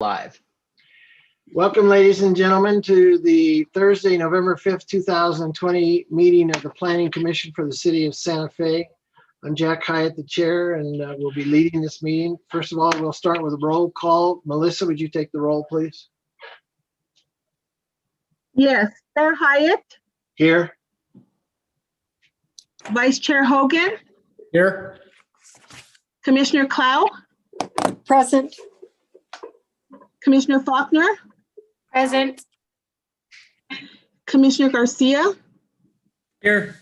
Live. Welcome, ladies and gentlemen, to the Thursday, November 5th, 2020 meeting of the Planning Commission for the City of Santa Fe. I'm Jack Hyatt, the chair, and we'll be leading this meeting. First of all, we'll start with a roll call. Melissa, would you take the roll, please? Yes, Chair Hyatt, Here. Vice Chair Hogan, Here. Commissioner Clow, Present. Commissioner Faulkner, Present. Commissioner Garcia, Here.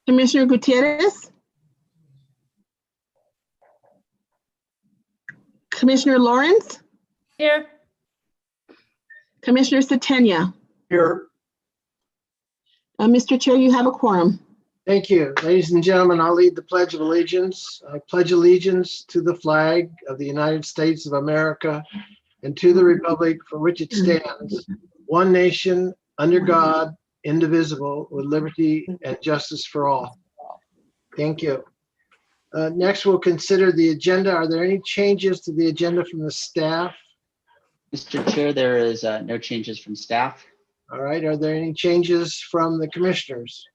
Commissioner Gutierrez, Commissioner Lawrence, Here. Commissioner Satenia. Here. Mr. Chair, you have a quorum. Thank you. Ladies and gentlemen, I'll lead the Pledge of Allegiance. I pledge allegiance to the flag of the United States of America and to the republic for which it stands, one nation, under God, indivisible, with liberty and justice for all. Thank you. Next, we'll consider the agenda. Are there any changes to the agenda from the staff? Mr. Chair, there is no changes from staff. All right. Are there any changes from the commissioners?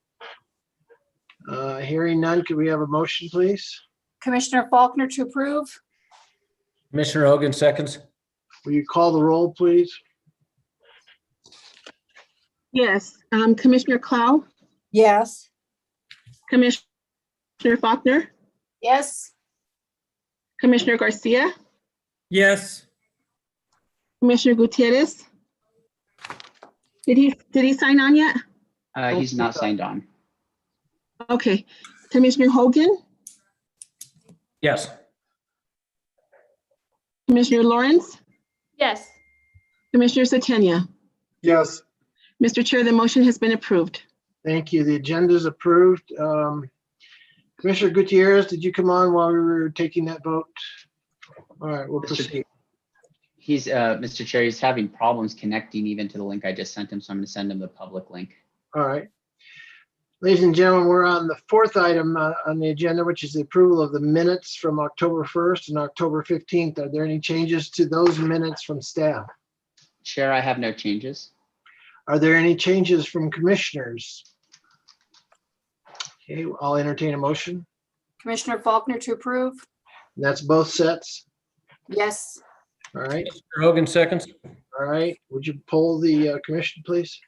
Hearing none, could we have a motion, please? Commissioner Faulkner to approve. Commissioner Hogan seconds. Will you call the roll, please? Yes, Commissioner Clow, Yes. Commissioner Faulkner, Yes. Commissioner Garcia, Yes. Commissioner Gutierrez. Did he sign on yet? He's not signed on. Okay, Commissioner Hogan, Yes. Commissioner Lawrence, Yes. Commissioner Satenia. Yes. Mr. Chair, the motion has been approved. Thank you. The agenda is approved. Commissioner Gutierrez, did you come on while we were taking that vote? All right, we'll proceed. He's Mr. Chair, he's having problems connecting even to the link I just sent him, so I'm going to send him the public link. All right. Ladies and gentlemen, we're on the fourth item on the agenda, which is the approval of the minutes from October 1st and October 15th. Are there any changes to those minutes from staff? Chair, I have no changes. Are there any changes from commissioners? Okay, I'll entertain a motion. Commissioner Faulkner to approve. And that's both sets. Yes. All right. Commissioner Hogan seconds. All right. Would you poll the commission, please?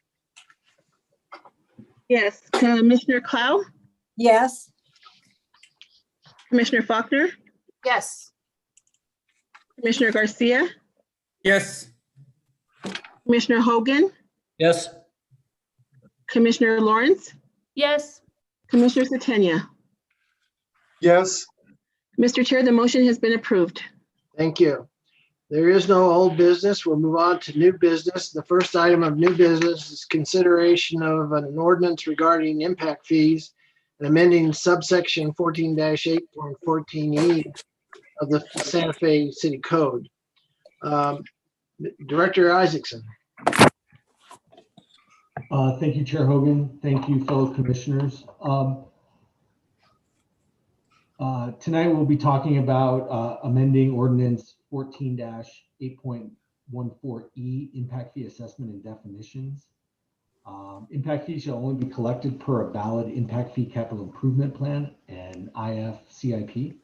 Yes, Commissioner Clow, Yes. Commissioner Faulkner, Yes. Commissioner Garcia, Yes. Commissioner Hogan, Yes. Commissioner Lawrence, Yes. Commissioner Satenia. Yes. Mr. Chair, the motion has been approved. Thank you. There is no old business. We'll move on to new business. The first item of new business is consideration of an ordinance regarding impact fees and amending subsection 14-8.14E of the Santa Fe City Code. Director Isaacson. Thank you, Chair Hogan. Thank you, fellow commissioners. Tonight we'll be talking about amending ordinance 14-8.14E, impact fee assessment and definitions. Impact fees shall only be collected per a valid impact fee capital improvement plan and IFCIP.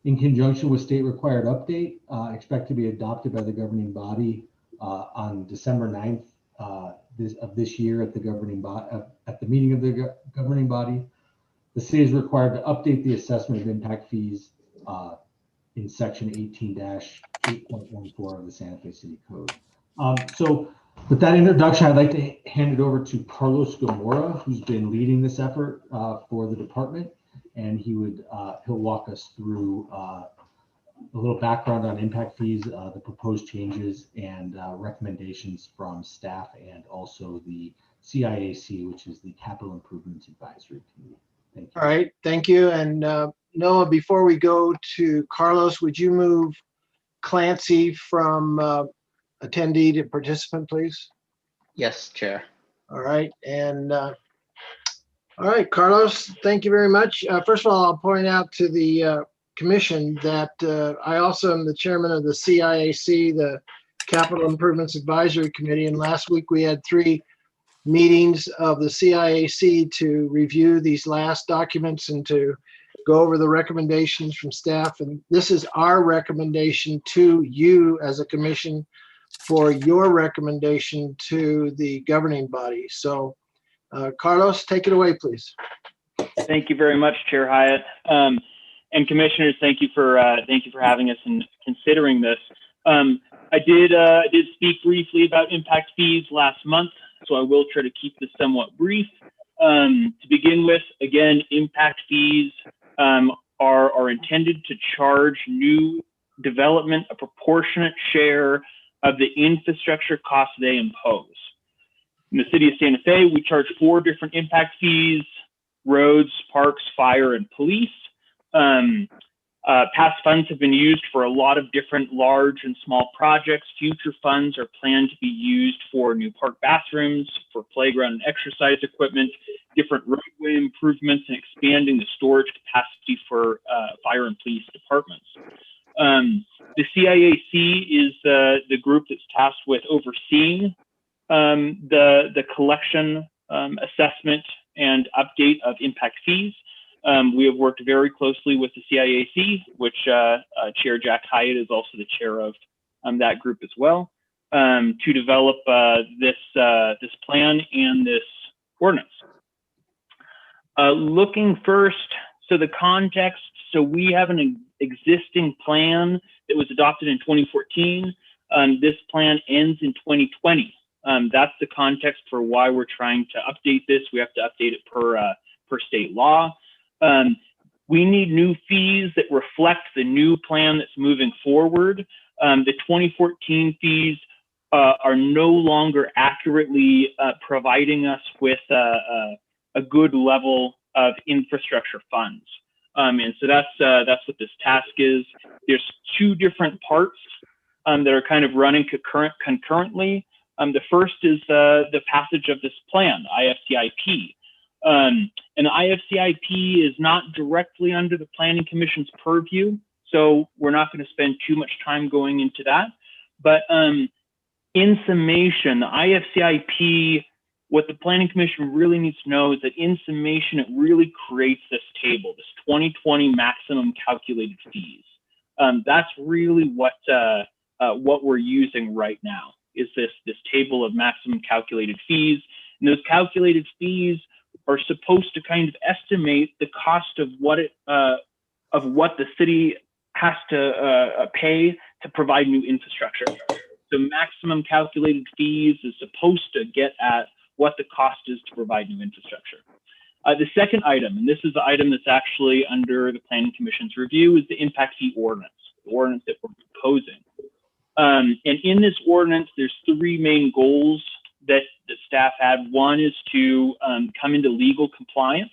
In conjunction with state required update, expect to be adopted by the governing body on December 9th of this year at the governing at the meeting of the governing body. The city is required to update the assessment of impact fees in section 18-8.14 of the Santa Fe City Code. So with that introduction, I'd like to hand it over to Carlos Gamora, who's been leading this effort for the department, and he'll walk us through a little background on impact fees, the proposed changes, and recommendations from staff, and also the CIAC, which is the Capital Improvements Advisory Committee. Thank you. All right, thank you. And Noah, before we go to Carlos, would you move Clancy from attendee to participant, please? Yes, Chair. All right, and all right, Carlos, thank you very much. First of all, I'll point out to the commission that I also am the chairman of the CIAC, the Capital Improvements Advisory Committee. And last week we had 3 meetings of the CIAC to review these last documents and to go over the recommendations from staff. And this is our recommendation to you as a commission for your recommendation to the governing body. So Carlos, take it away, please. Thank you very much, Chair Hyatt. And commissioners, thank you for having us and considering this. I did speak briefly about impact fees last month, so I will try to keep this somewhat brief. To begin with, again, impact fees are intended to charge new development a proportionate share of the infrastructure costs they impose. In the city of Santa Fe, we charge 4 different impact fees: roads, parks, fire, and police. Past funds have been used for a lot of different large and small projects. Future funds are planned to be used for new park bathrooms, for playground and exercise equipment, different roadway improvements, and expanding the storage capacity for fire and police departments. The CIAC is the group that's tasked with overseeing the collection, assessment, and update of impact fees. We have worked very closely with the CIAC, which Chair Jack Hyatt is also the chair of that group as well, to develop this plan and this ordinance. Looking first, so the context, so we have an existing plan that was adopted in 2014. This plan ends in 2020. That's the context for why we're trying to update this. We have to update it per state law. We need new fees that reflect the new plan that's moving forward. The 2014 fees are no longer accurately providing us with a good level of infrastructure funds. And so that's what this task is. There's 2 different parts that are kind of running concurrently. The first is the passage of this plan, IFCIP. And the IFCIP is not directly under the Planning Commission's purview, so we're not going to spend too much time going into that. But in summation, the IFCIP, what the Planning Commission really needs to know is that in summation, it really creates this table, this 2020 maximum calculated fees. That's really what we're using right now, is this table of maximum calculated fees. And those calculated fees are supposed to kind of estimate the cost of what the city has to pay to provide new infrastructure. So maximum calculated fees is supposed to get at what the cost is to provide new infrastructure. The second item, and this is the item that's actually under the Planning Commission's review, is the impact fee ordinance, the ordinance that we're proposing. And in this ordinance, there's 3 main goals that the staff had. One is to come into legal compliance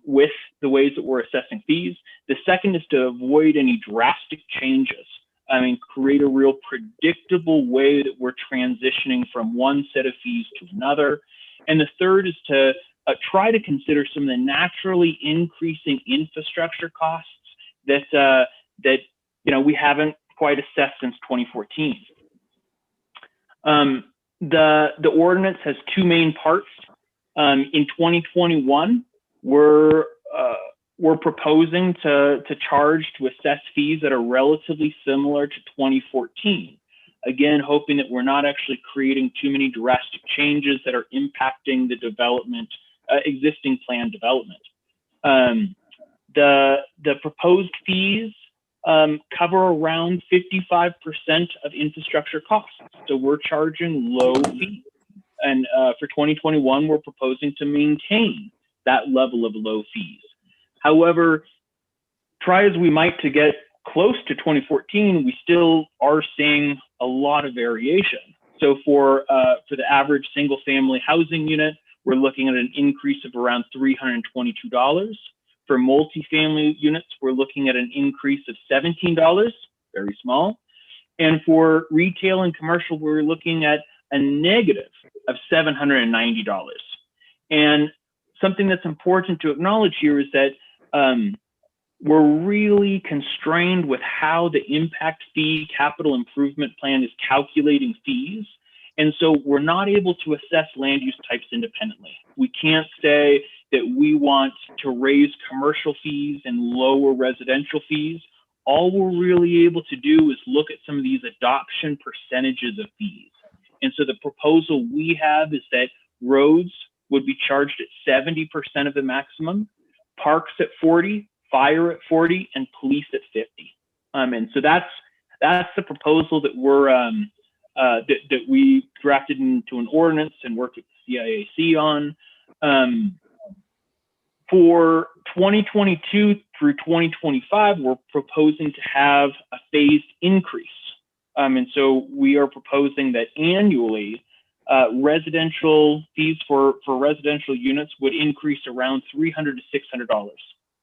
with the ways that we're assessing fees. The second is to avoid any drastic changes. I mean, create a real predictable way that we're transitioning from one set of fees to another. And the third is to try to consider some of the naturally increasing infrastructure costs that we haven't quite assessed since 2014. The ordinance has 2 main parts. In 2021, we're proposing to assess fees that are relatively similar to 2014. Again, hoping that we're not actually creating too many drastic changes that are impacting the development, existing plan development. The proposed fees cover around 55% of infrastructure costs. So we're charging low fees. And for 2021, we're proposing to maintain that level of low fees. However, try as we might to get close to 2014, we still are seeing a lot of variation. So for the average single family housing unit, we're looking at an increase of around $322. For multifamily units, we're looking at an increase of $17, very small. And for retail and commercial, we're looking at a negative of $790. And something that's important to acknowledge here is that we're really constrained with how the impact fee capital improvement plan is calculating fees. And so we're not able to assess land use types independently. We can't say that we want to raise commercial fees and lower residential fees. All we're really able to do is look at some of these adoption percentages of fees. And so the proposal we have is that roads would be charged at 70% of the maximum, parks at 40, fire at 40, and police at 50. And so that's the proposal that we're that we drafted into an ordinance and worked with the CIAC on. For 2022 through 2025, we're proposing to have a phased increase. And so we are proposing that annually, residential fees for residential units would increase around $300 to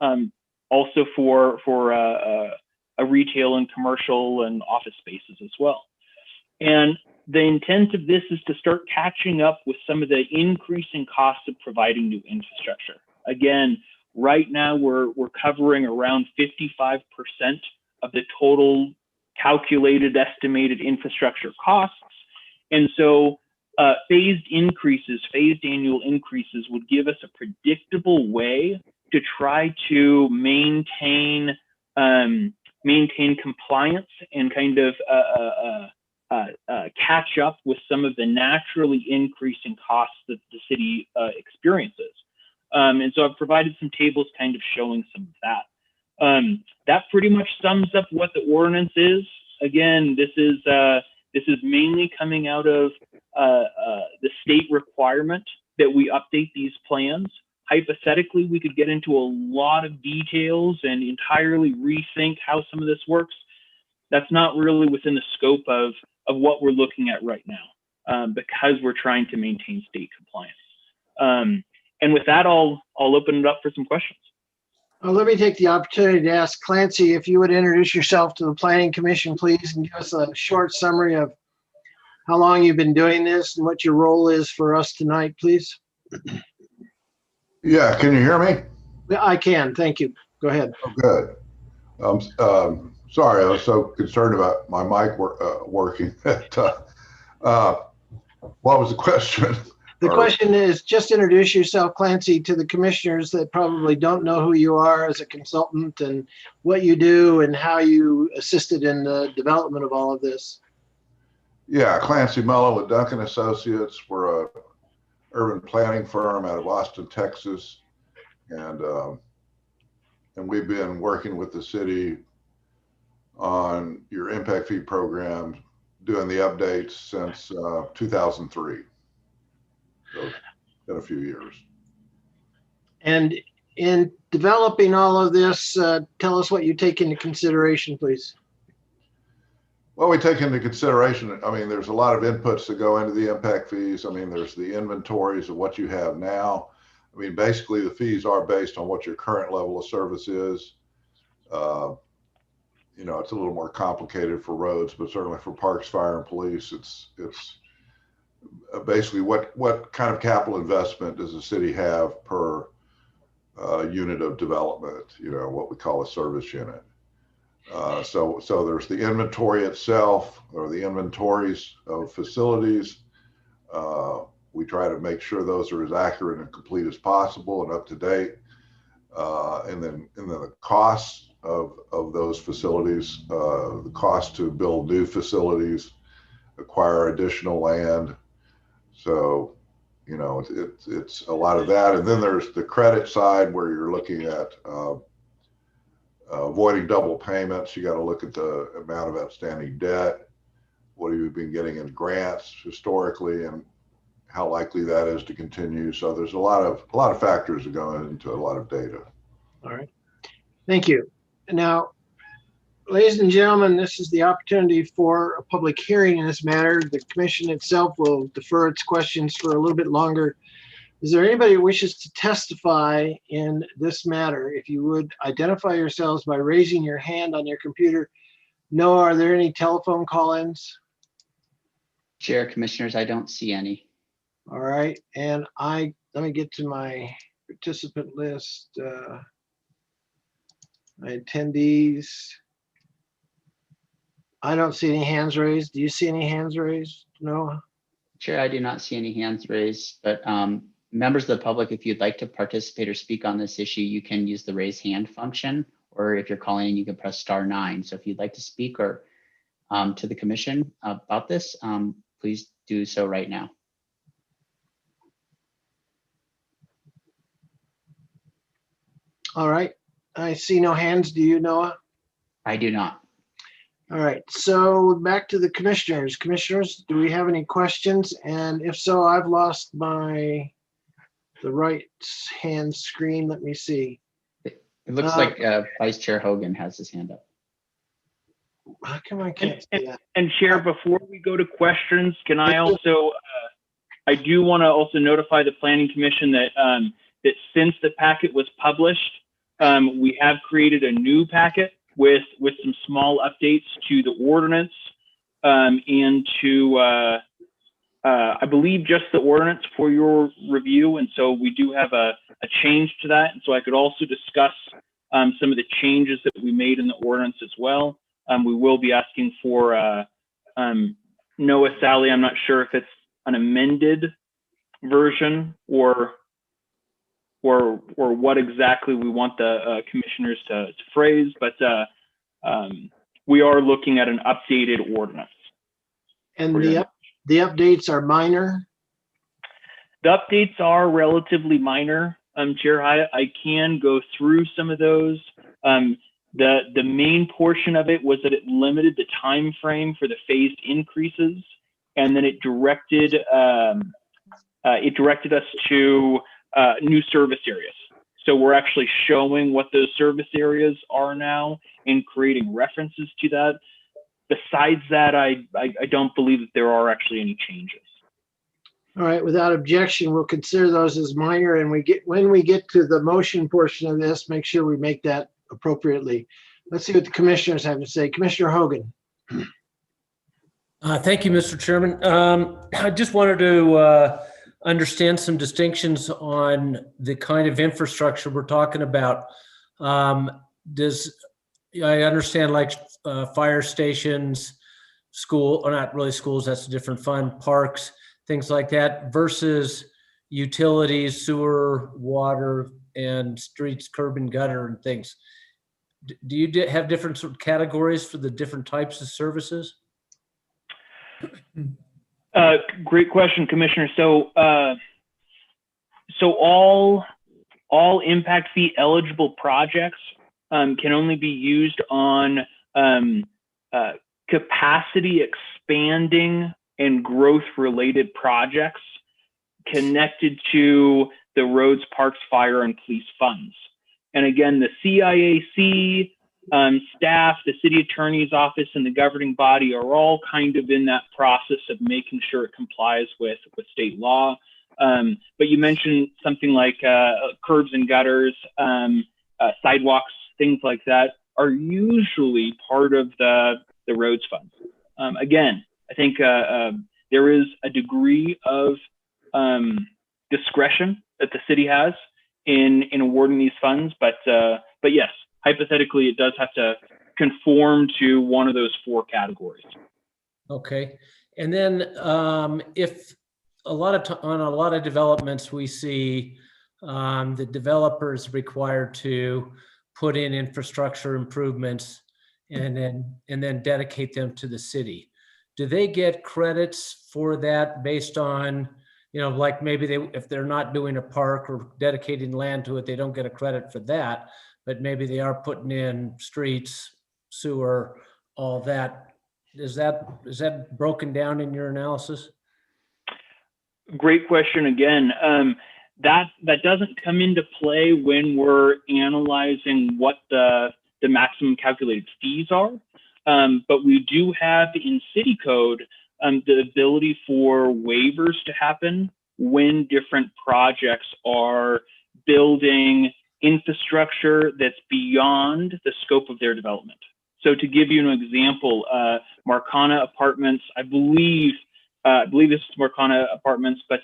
$600. Also for a retail and commercial and office spaces as well. And the intent of this is to start catching up with some of the increasing costs of providing new infrastructure. Again, right now we're covering around 55% of the total calculated estimated infrastructure costs. And so phased annual increases would give us a predictable way to try to maintain compliance and kind of catch up with some of the naturally increasing costs that the city experiences. And so I've provided some tables kind of showing some of that. That pretty much sums up what the ordinance is. Again, this is mainly coming out of the state requirement that we update these plans. Hypothetically, we could get into a lot of details and entirely rethink how some of this works. That's not really within the scope of what we're looking at right now, because we're trying to maintain state compliance. And with that, I'll open it up for some questions. Well, let me take the opportunity to ask Clancy if you would introduce yourself to the Planning Commission, please, and give us a short summary of how long you've been doing this and what your role is for us tonight, please. Yeah, can you hear me? I can, thank you. Go ahead. Oh, good. Sorry, I was so concerned about my mic working. What was the question? The question is, just introduce yourself, Clancy, to the commissioners that probably don't know who you are as a consultant and what you do and how you assisted in the development of all of this. Yeah, Clancy Mello with Duncan Associates. We're a urban planning firm out of Austin, Texas, and we've been working with the city on your impact fee program, doing the updates since 2003. So it's been a few years. And in developing all of this, tell us what you take into consideration, please. Well, we take into consideration, I mean, there's a lot of inputs that go into the impact fees. I mean, there's the inventories of what you have now. I mean, basically the fees are based on what your current level of service is. You know, it's a little more complicated for roads, but certainly for parks, fire, and police, it's basically what kind of capital investment does the city have per unit of development, you know, what we call a service unit. So there's the inventory itself, or the inventories of facilities. We try to make sure those are as accurate and complete as possible and up to date. And then the costs of those facilities, the cost to build new facilities, acquire additional land. So, you know, it's a lot of that. And then there's the credit side where you're looking at avoiding double payments. You got to look at the amount of outstanding debt. What have you been getting in grants historically, and how likely that is to continue. So there's a lot of factors that go into a lot of data. All right. Thank you. Now, ladies and gentlemen, this is the opportunity for a public hearing in this matter. The commission itself will defer its questions for a little bit longer. Is there anybody who wishes to testify in this matter? If you would identify yourselves by raising your hand on your computer. Noah, are there any telephone call-ins? Chair, commissioners, I don't see any. All right, and let me get to my participant list. Attendees. I don't see any hands raised. Do you see any hands raised, Noah? Chair, I do not see any hands raised, but members of the public, if you'd like to participate or speak on this issue, you can use the raise hand function, or if you're calling in, you can press *9. So if you'd like to speak or to the commission about this, please do so right now. All right. I see no hands. Do you, Noah? I do not. All right. So back to the commissioners. Commissioners, do we have any questions? And if so, I've lost the right hand screen. Let me see. It looks like Vice Chair Hogan has his hand up. How come I can't see that? And Chair, before we go to questions, can I also, I do want to also notify the Planning Commission that that since the packet was published, we have created a new packet with some small updates to the ordinance and to, I believe, just the ordinance for your review. And so we do have a change to that. And so I could also discuss some of the changes that we made in the ordinance as well. We will be asking for Noah, Sally, I'm not sure if it's an amended version or what exactly we want the commissioners to phrase, but we are looking at an updated ordinance. And the updates are minor? The updates are relatively minor, Chair Hyatt. I can go through some of those. The main portion of it was that it limited the time frame for the phased increases, and then it directed us to new service areas. So we're actually showing what those service areas are now and creating references to that. Besides that, I don't believe that there are actually any changes. All right, without objection, we'll consider those as minor, and when we get to the motion portion of this, make sure we make that appropriately. Let's see what the commissioners have to say. Commissioner Hogan. Thank you, Mr. Chairman. I just wanted to understand some distinctions on the kind of infrastructure we're talking about. I understand like fire stations, school, or not really schools, that's a different fund, parks, things like that, versus utilities, sewer, water, and streets, curb and gutter and things. Do you have different sort of categories for the different types of services? Great question, Commissioner. So all impact fee eligible projects can only be used on capacity expanding and growth related projects connected to the roads, parks, fire, and police funds. And again, the CIAC staff, the city attorney's office, and the governing body are all kind of in that process of making sure it complies with state law. But you mentioned something like curbs and gutters, sidewalks, things like that are usually part of the roads fund. Again, I think there is a degree of discretion that the city has in awarding these funds, but yes, hypothetically, it does have to conform to one of those four categories. Okay, and then if on a lot of developments we see the developers required to put in infrastructure improvements and then dedicate them to the city. Do they get credits for that based on, like maybe if they're not doing a park or dedicating land to it, they don't get a credit for that, but maybe they are putting in streets, sewer, all that. Is that broken down in your analysis? Great question again. That doesn't come into play when we're analyzing what the maximum calculated fees are. But we do have in city code the ability for waivers to happen when different projects are building infrastructure that's beyond the scope of their development. So to give you an example, Marcana Apartments, I believe this is Marcana Apartments, but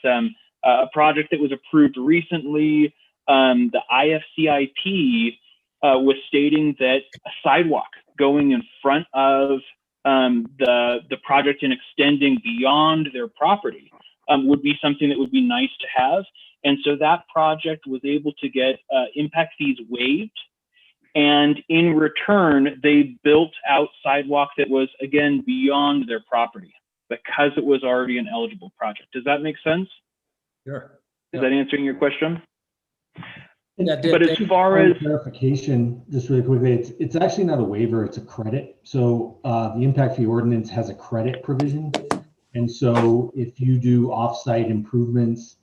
a project that was approved recently, the IFCIP was stating that a sidewalk going in front of the project and extending beyond their property would be something that would be nice to have. And so that project was able to get impact fees waived. And in return, they built out sidewalk that was, again, beyond their property because it was already an eligible project. Does that make sense? Sure. Is that answering your question? That did. But as far as clarification, just really quickly, it's actually not a waiver, it's a credit. So the impact fee ordinance has a credit provision. And so if you do offsite improvements,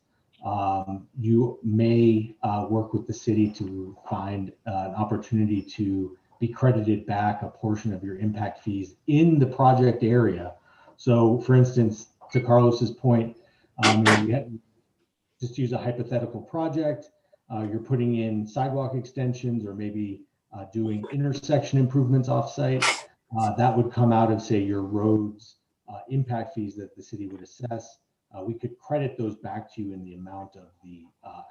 you may work with the city to find an opportunity to be credited back a portion of your impact fees in the project area. So for instance, to Carlos's point, just use a hypothetical project. You're putting in sidewalk extensions or maybe doing intersection improvements offsite. That would come out of, say, your roads impact fees that the city would assess. We could credit those back to you in the amount of the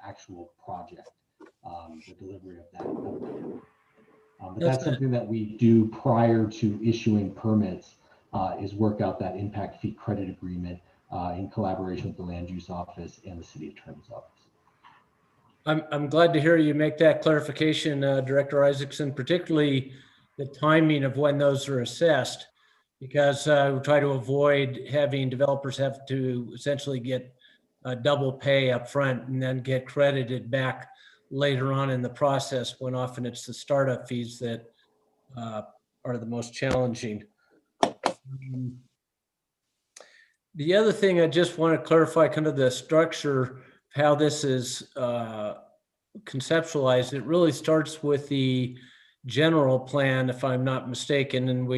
actual project, the delivery of that. But that's something that we do prior to issuing permits, is work out that impact fee credit agreement in collaboration with the land use office and the city attorney's office. I'm glad to hear you make that clarification, Director Isaacson, particularly the timing of when those are assessed, because we try to avoid having developers have to essentially get double pay up front and then get credited back later on in the process, when often it's the startup fees that are the most challenging. The other thing I just want to clarify, kind of the structure, how this is conceptualized. It really starts with the general plan, if I'm not mistaken, and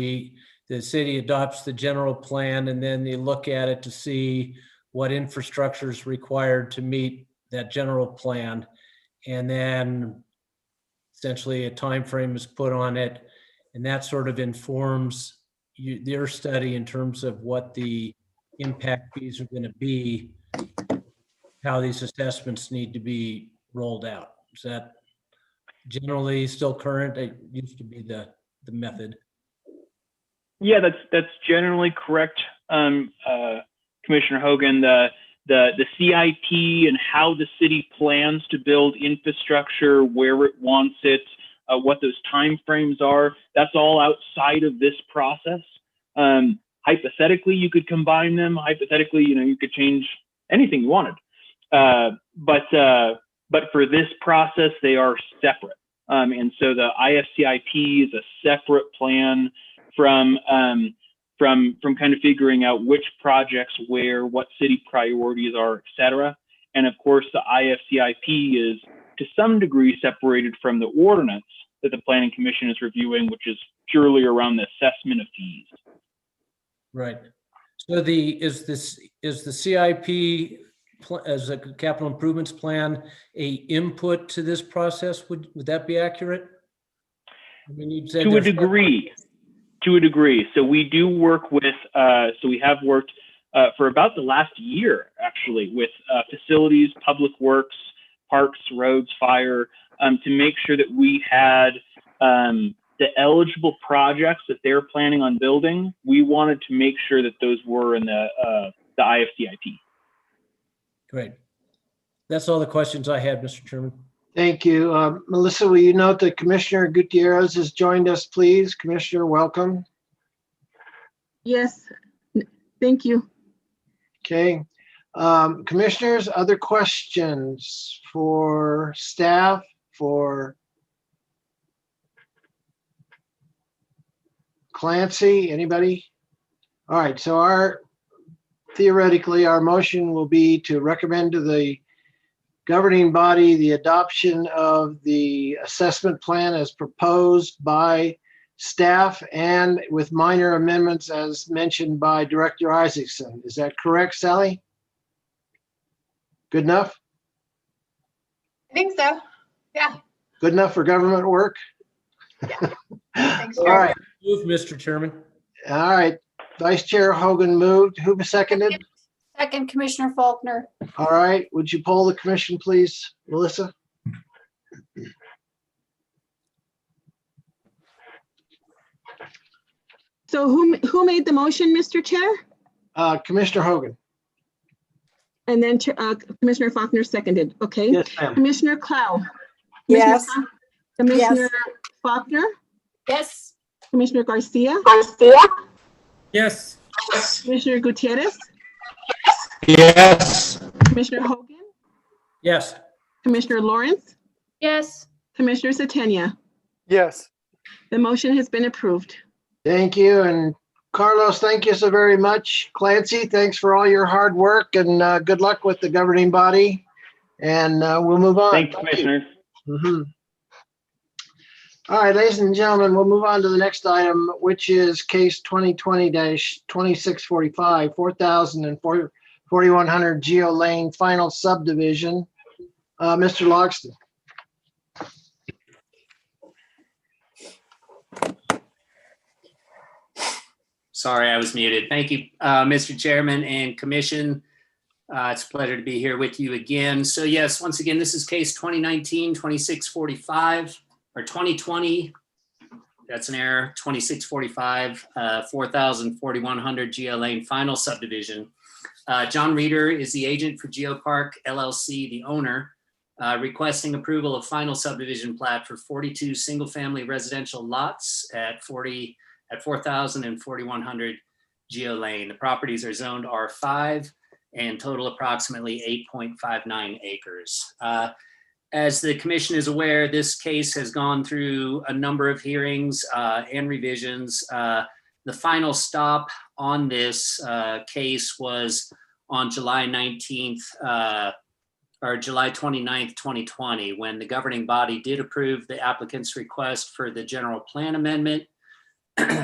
the city adopts the general plan, and then they look at it to see what infrastructure is required to meet that general plan, and then essentially a time frame is put on it, and that sort of informs their study in terms of what the impact fees are going to be, how these assessments need to be rolled out. Is that generally still current? It used to be the method. Yeah, that's generally correct, Commissioner Hogan. The CIP and how the city plans to build infrastructure, where it wants it, what those timeframes are, that's all outside of this process. Hypothetically, you could combine them. Hypothetically, you could change anything you wanted. But for this process, they are separate. And so the IFCIP is a separate plan from kind of figuring out which projects where, what city priorities are, et cetera. And of course, the IFCIP is to some degree separated from the ordinance that the Planning Commission is reviewing, which is purely around the assessment of fees. Right. So is the CIP as a capital improvements plan a input to this process? Would that be accurate? I mean, you said to a degree. So we do work with, so we have worked for about the last year, actually, with facilities, public works, parks, roads, fire, to make sure that we had the eligible projects that they're planning on building. We wanted to make sure that those were in the IFCIP. Great. That's all the questions I had, Mr. Chairman. Thank you. Melissa, will you note that Commissioner Gutierrez has joined us, please? Commissioner, welcome. Yes, thank you. Okay. Commissioners, other questions for staff, for Clancy, anybody? All right, so theoretically, our motion will be to recommend to the governing body the adoption of the assessment plan as proposed by staff and with minor amendments as mentioned by Director Isaacson. Is that correct, Sally? Good enough? I think so. Yeah. Good enough for government work? Thanks, All right. Move, Mr. Chairman. All right. Vice Chair Hogan moved. Who seconded? Second, Commissioner Faulkner. All right. Would you poll the commission, please, Melissa? So who made the motion, Mr. Chair? Commissioner Hogan. And then Commissioner Faulkner seconded. Okay. Yes, ma'am. Commissioner Clow. Yes. Commissioner Faulkner. Yes. Commissioner Garcia. Yes. Commissioner Gutierrez. Yes. Commissioner Hogan. Yes. Commissioner Lawrence. Yes. Commissioner Satania. Yes. The motion has been approved. Thank you. And Carlos, thank you so very much. Clancy, thanks for all your hard work and good luck with the governing body. And we'll move on. Thanks, Commissioner. Mhm. All right, ladies and gentlemen, we'll move on to the next item, which is case 2020-2645, 4,000 and 4,100 Geo Lane final subdivision. Mr. Logston. Sorry, I was muted. Thank you, Mr. Chairman and Commission. It's a pleasure to be here with you again. So yes, once again, this is case 2019-2645 or 2020. That's an error. 2645, 4,100 Geo Lane final subdivision. John Reeder is the agent for GeoPark LLC, the owner, requesting approval of final subdivision plat for 42 single-family residential lots at 4,000 and 4,100 Geo Lane. The properties are zoned R5 and total approximately 8.59 acres. As the commission is aware, this case has gone through a number of hearings and revisions. The final stop on this case was on July 19th or July 29th, 2020, when the governing body did approve the applicant's request for the general plan amendment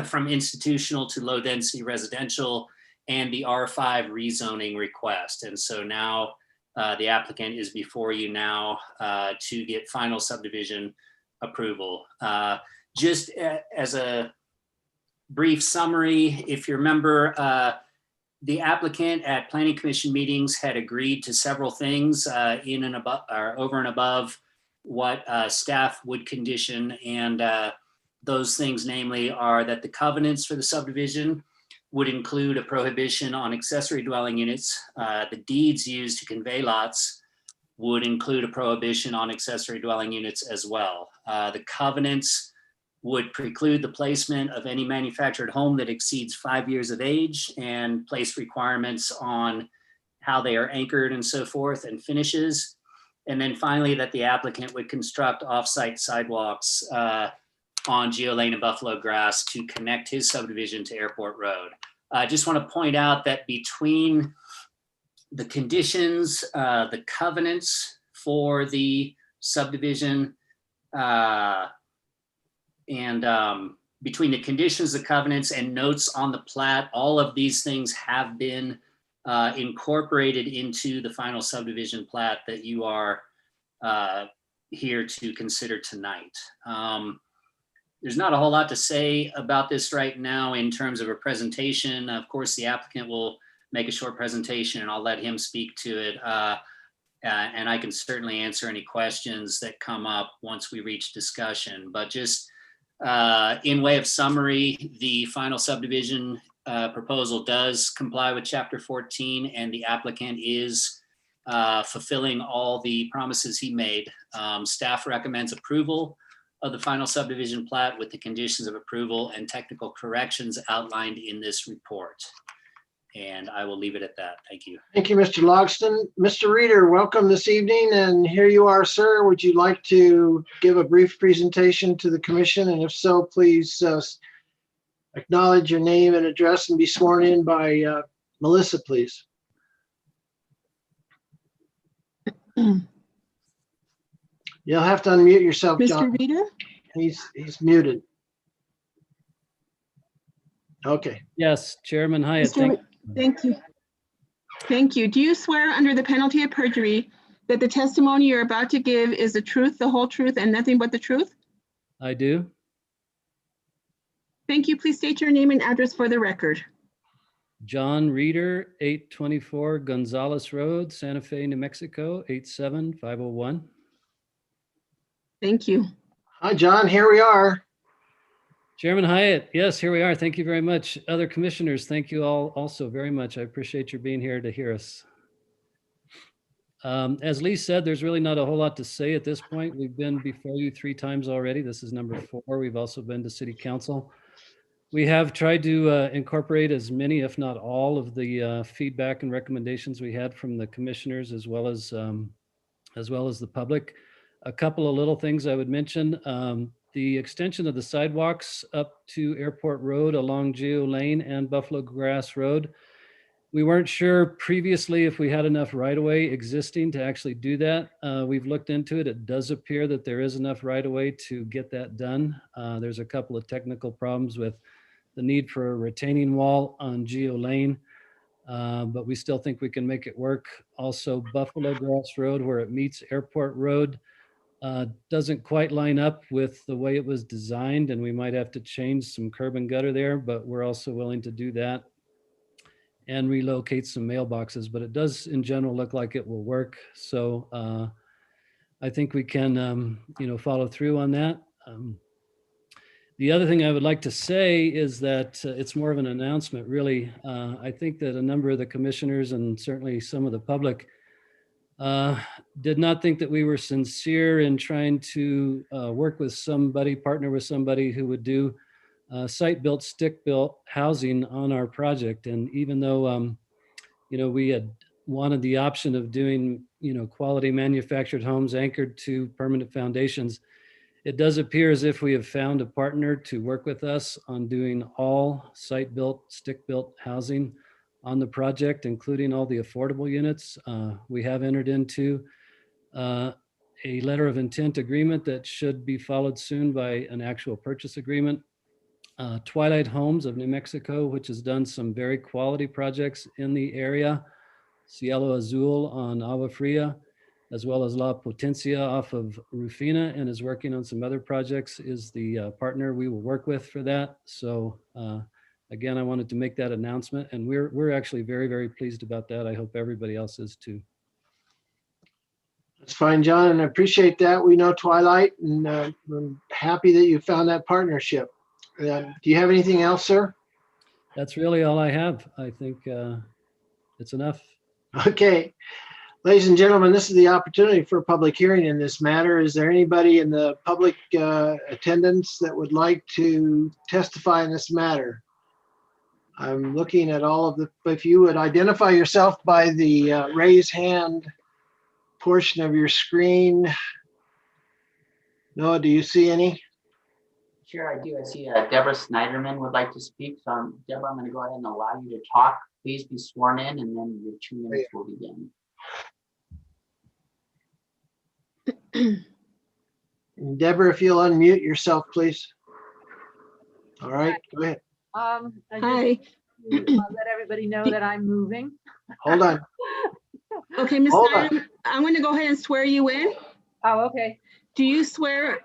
from institutional to low density residential and the R5 rezoning request. And so now the applicant is before you now to get final subdivision approval. Just as a brief summary, if you remember, the applicant at Planning Commission meetings had agreed to several things in and above or over and above what staff would condition, and those things namely are that the covenants for the subdivision would include a prohibition on accessory dwelling units. The deeds used to convey lots would include a prohibition on accessory dwelling units as well. The covenants would preclude the placement of any manufactured home that exceeds 5 years of age and place requirements on how they are anchored and so forth and finishes. And then finally, that the applicant would construct off-site sidewalks on Geo Lane and Buffalo Grass to connect his subdivision to Airport Road. I just want to point out that between the conditions, the covenants for the subdivision, and between the conditions, the covenants, and notes on the plat, all of these things have been incorporated into the final subdivision plat that you are here to consider tonight. There's not a whole lot to say about this right now in terms of a presentation. Of course, the applicant will make a short presentation and I'll let him speak to it. And I can certainly answer any questions that come up once we reach discussion. But just in way of summary, the final subdivision proposal does comply with Chapter 14, and the applicant is fulfilling all the promises he made. Staff recommends approval of the final subdivision plat with the conditions of approval and technical corrections outlined in this report. And I will leave it at that. Thank you. Thank you, Mr. Logston. Mr. Reeder, welcome this evening, and here you are, sir. Would you like to give a brief presentation to the commission? And if so, please acknowledge your name and address and be sworn in by Melissa, please. You'll have to unmute yourself, John. Mr. Reeder? He's muted. Okay. Yes, Chairman Hyatt. Thank you. Thank you. Do you swear under the penalty of perjury that the testimony you're about to give is the truth, the whole truth, and nothing but the truth? I do. Thank you. Please state your name and address for the record. John Reeder, 824 Gonzales Road, Santa Fe, New Mexico, 87501. Thank you. Hi, John. Here we are. Chairman Hyatt, yes, here we are. Thank you very much. Other commissioners, thank you all also very much. I appreciate your being here to hear us. As Lee said, there's really not a whole lot to say at this point. We've been before you 3 times already. This is number 4. We've also been to City Council. We have tried to incorporate as many, if not all, of the feedback and recommendations we had from the commissioners as well as the public. A couple of little things I would mention. The extension of the sidewalks up to Airport Road along Geo Lane and Buffalo Grass Road. We weren't sure previously if we had enough right-of-way existing to actually do that. We've looked into it. It does appear that there is enough right-of-way to get that done. There's a couple of technical problems with the need for a retaining wall on Geo Lane, but we still think we can make it work. Also, Buffalo Grass Road, where it meets Airport Road, doesn't quite line up with the way it was designed, and we might have to change some curb and gutter there, but we're also willing to do that and relocate some mailboxes, but it does in general look like it will work. So I think we can, follow through on that. The other thing I would like to say is that it's more of an announcement, really. I think that a number of the commissioners and certainly some of the public did not think that we were sincere in trying to work with somebody, partner with somebody who would do site-built, stick-built housing on our project. And even though, we had wanted the option of doing, quality manufactured homes anchored to permanent foundations, it does appear as if we have found a partner to work with us on doing all site-built, stick-built housing on the project, including all the affordable units. We have entered into a letter of intent agreement that should be followed soon by an actual purchase agreement. Twilight Homes of New Mexico, which has done some very quality projects in the area. Cielo Azul on Agua Fria, as well as La Potencia off of Rufina, and is working on some other projects, is the partner we will work with for that. So again, I wanted to make that announcement, and we're actually very, very pleased about that. I hope everybody else is too. That's fine, John, and I appreciate that. We know Twilight, and I'm happy that you found that partnership. Do you have anything else, sir? That's really all I have. I think it's enough. Okay. Ladies and gentlemen, this is the opportunity for a public hearing in this matter. Is there anybody in the public attendance that would like to testify in this matter? I'm looking at all of the, if you would identify yourself by the raise hand portion of your screen. Noah, do you see any? Sure, I do. I see Deborah Snyderman would like to speak. So Deborah, I'm going to go ahead and allow you to talk. Please be sworn in, and then your 2 minutes will begin. Deborah, if you'll unmute yourself, please. All right, go ahead. Hi. Let everybody know that I'm moving. Hold on. Okay, Ms. Hold on. Snyderman, I'm going to go ahead and swear you in. Oh, okay. Do you swear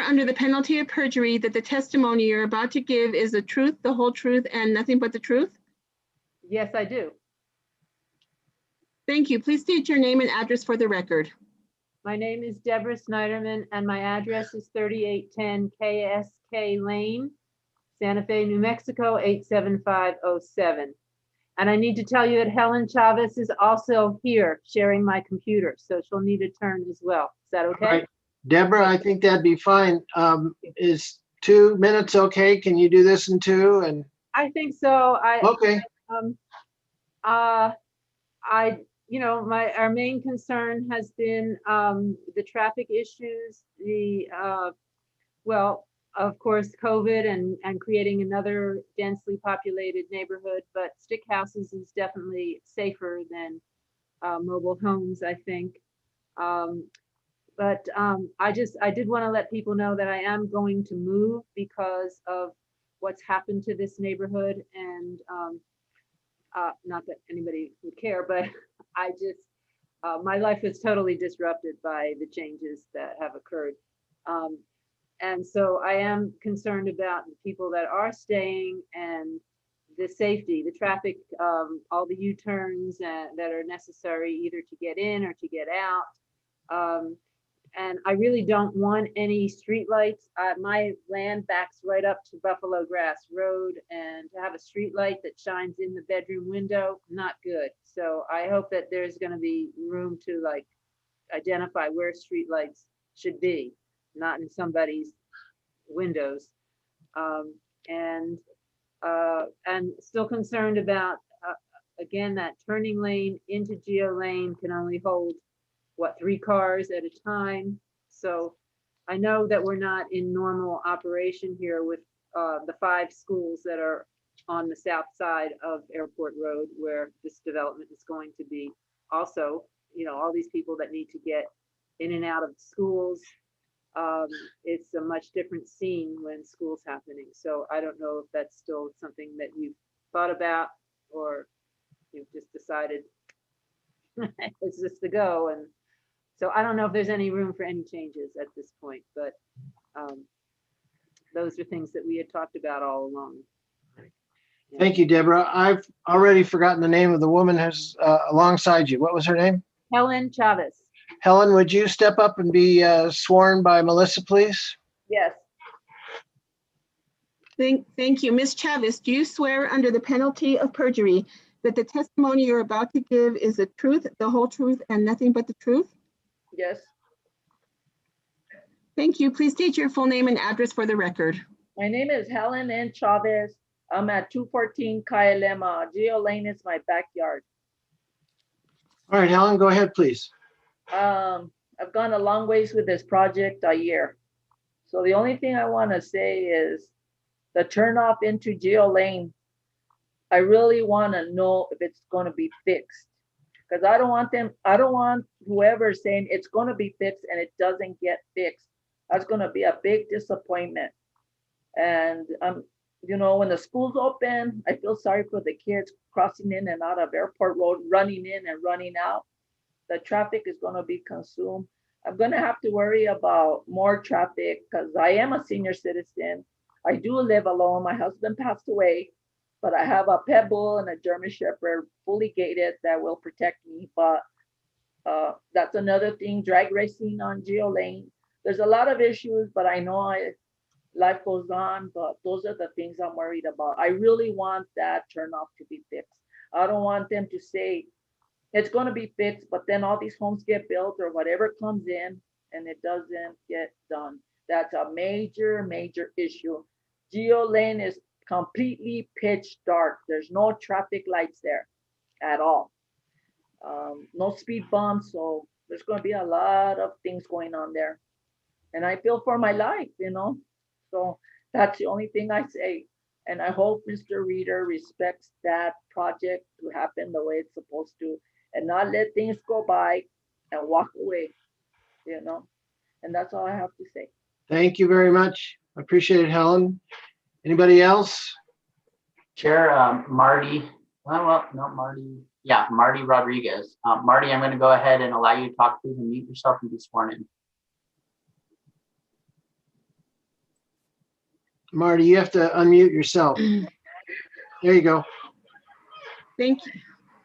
under the penalty of perjury that the testimony you're about to give is the truth, the whole truth, and nothing but the truth? Yes, I do. Thank you. Please state your name and address for the record. My name is Deborah Snyderman, and my address is 3810 KSK Lane, Santa Fe, New Mexico, 87507. And I need to tell you that Helen Chavez is also here sharing my computer, so she'll need a turn as well. Is that okay? All right. Deborah, I think that'd be fine. Is 2 minutes okay? Can you do this in 2? And I think so. okay. Our main concern has been the traffic issues, of course, COVID and creating another densely populated neighborhood, but stick houses is definitely safer than mobile homes, I think. But I did want to let people know that I am going to move because of what's happened to this neighborhood, and not that anybody would care, but I just, my life was totally disrupted by the changes that have occurred. And so I am concerned about the people that are staying and the safety, the traffic, all the U-turns that are necessary either to get in or to get out. And I really don't want any streetlights. My land backs right up to Buffalo Grass Road, and to have a street light that shines in the bedroom window, not good. So I hope that there's gonna be room to like identify where streetlights should be, not in somebody's windows. And still concerned about, again, that turning lane into Geo Lane can only hold, what, 3 cars at a time? So I know that we're not in normal operation here with the 5 schools that are on the south side of Airport Road, where this development is going to be. Also, you know, all these people that need to get in and out of schools. It's a much different scene when school's happening. So I don't know if that's still something that you've thought about, or you've just decided it's just to go. And so I don't know if there's any room for any changes at this point, but those are things that we had talked about all along. Thank you, Deborah. I've already forgotten the name of the woman who's alongside you. What was her name? Helen Chavez. Helen, would you step up and be sworn by Melissa, please? Yes. Thank you. Ms. Chavez, do you swear under the penalty of perjury that the testimony you're about to give is the truth, the whole truth, and nothing but the truth? Yes. Thank you. Please state your full name and address for the record. My name is Helen N. Chavez. I'm at 214 Kailema. Geo Lane is my backyard. All right, Helen, go ahead, please. I've gone a long ways with this project, a year. So the only thing I want to say is the turnoff into Geo Lane. I really want to know if it's going to be fixed, because I don't want whoever saying it's going to be fixed and it doesn't get fixed. That's going to be a big disappointment. And you know, when the school's open, I feel sorry for the kids crossing in and out of Airport Road, running in and running out. The traffic is going to be consumed. I'm going to have to worry about more traffic because I am a senior citizen. I do live alone. My husband passed away, but I have a pit bull and a German Shepherd fully gated that will protect me. But that's another thing, drag racing on Geo Lane. There's a lot of issues, but I know life goes on, but those are the things I'm worried about. I really want that turnoff to be fixed. I don't want them to say it's going to be fixed, but then all these homes get built or whatever comes in and it doesn't get done. That's a major, major issue. Geo Lane is completely pitch dark. There's no traffic lights there at all. No speed bumps. So there's going to be a lot of things going on there. And I feel for my life, you know. So that's the only thing I say. And I hope Mr. Reader respects that project to happen the way it's supposed to, and not let things go by and walk away, you know. And that's all I have to say. Thank you very much. I appreciate it, Helen. Anybody else? Chair, Marty, Marty Rodriguez. Marty, I'm going to go ahead and allow you to talk, please, and mute yourself and be sworn in. Marty, you have to unmute yourself. There you go. Thank you.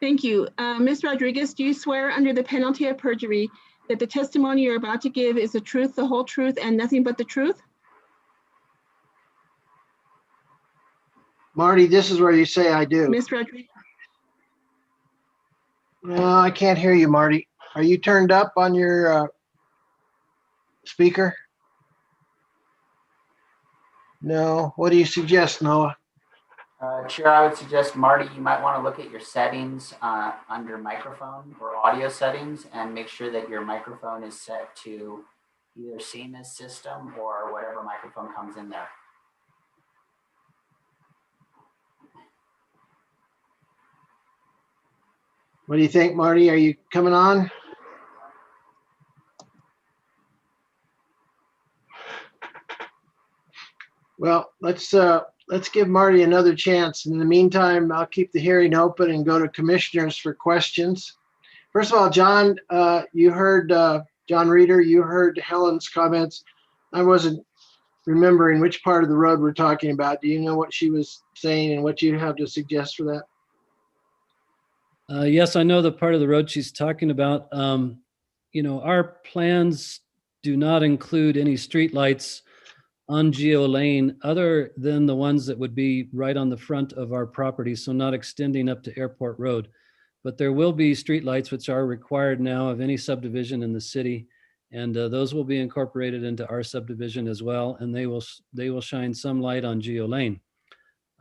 Thank you. Ms. Rodriguez, do you swear under the penalty of perjury that the testimony you're about to give is the truth, the whole truth, and nothing but the truth? Marty, this is where you say I do. Ms. Rodriguez. No, I can't hear you, Marty. Are you turned up on your speaker? No. What do you suggest, Noah? Chair, I would suggest, Marty, you might want to look at your settings under microphone or audio settings and make sure that your microphone is set to either Siemens system or whatever microphone comes in there. What do you think, Marty? Are you coming on? Well, let's give Marty another chance. In the meantime, I'll keep the hearing open and go to commissioners for questions. First of all, John, you heard John Reader, you heard Helen's comments. I wasn't remembering which part of the road we're talking about. Do you know what she was saying and what you have to suggest for that? Yes, I know the part of the road she's talking about. You know, our plans do not include any streetlights on Geo Lane other than the ones that would be right on the front of our property, so not extending up to Airport Road. But there will be streetlights which are required now of any subdivision in the city, and those will be incorporated into our subdivision as well, and they will shine some light on Geo Lane.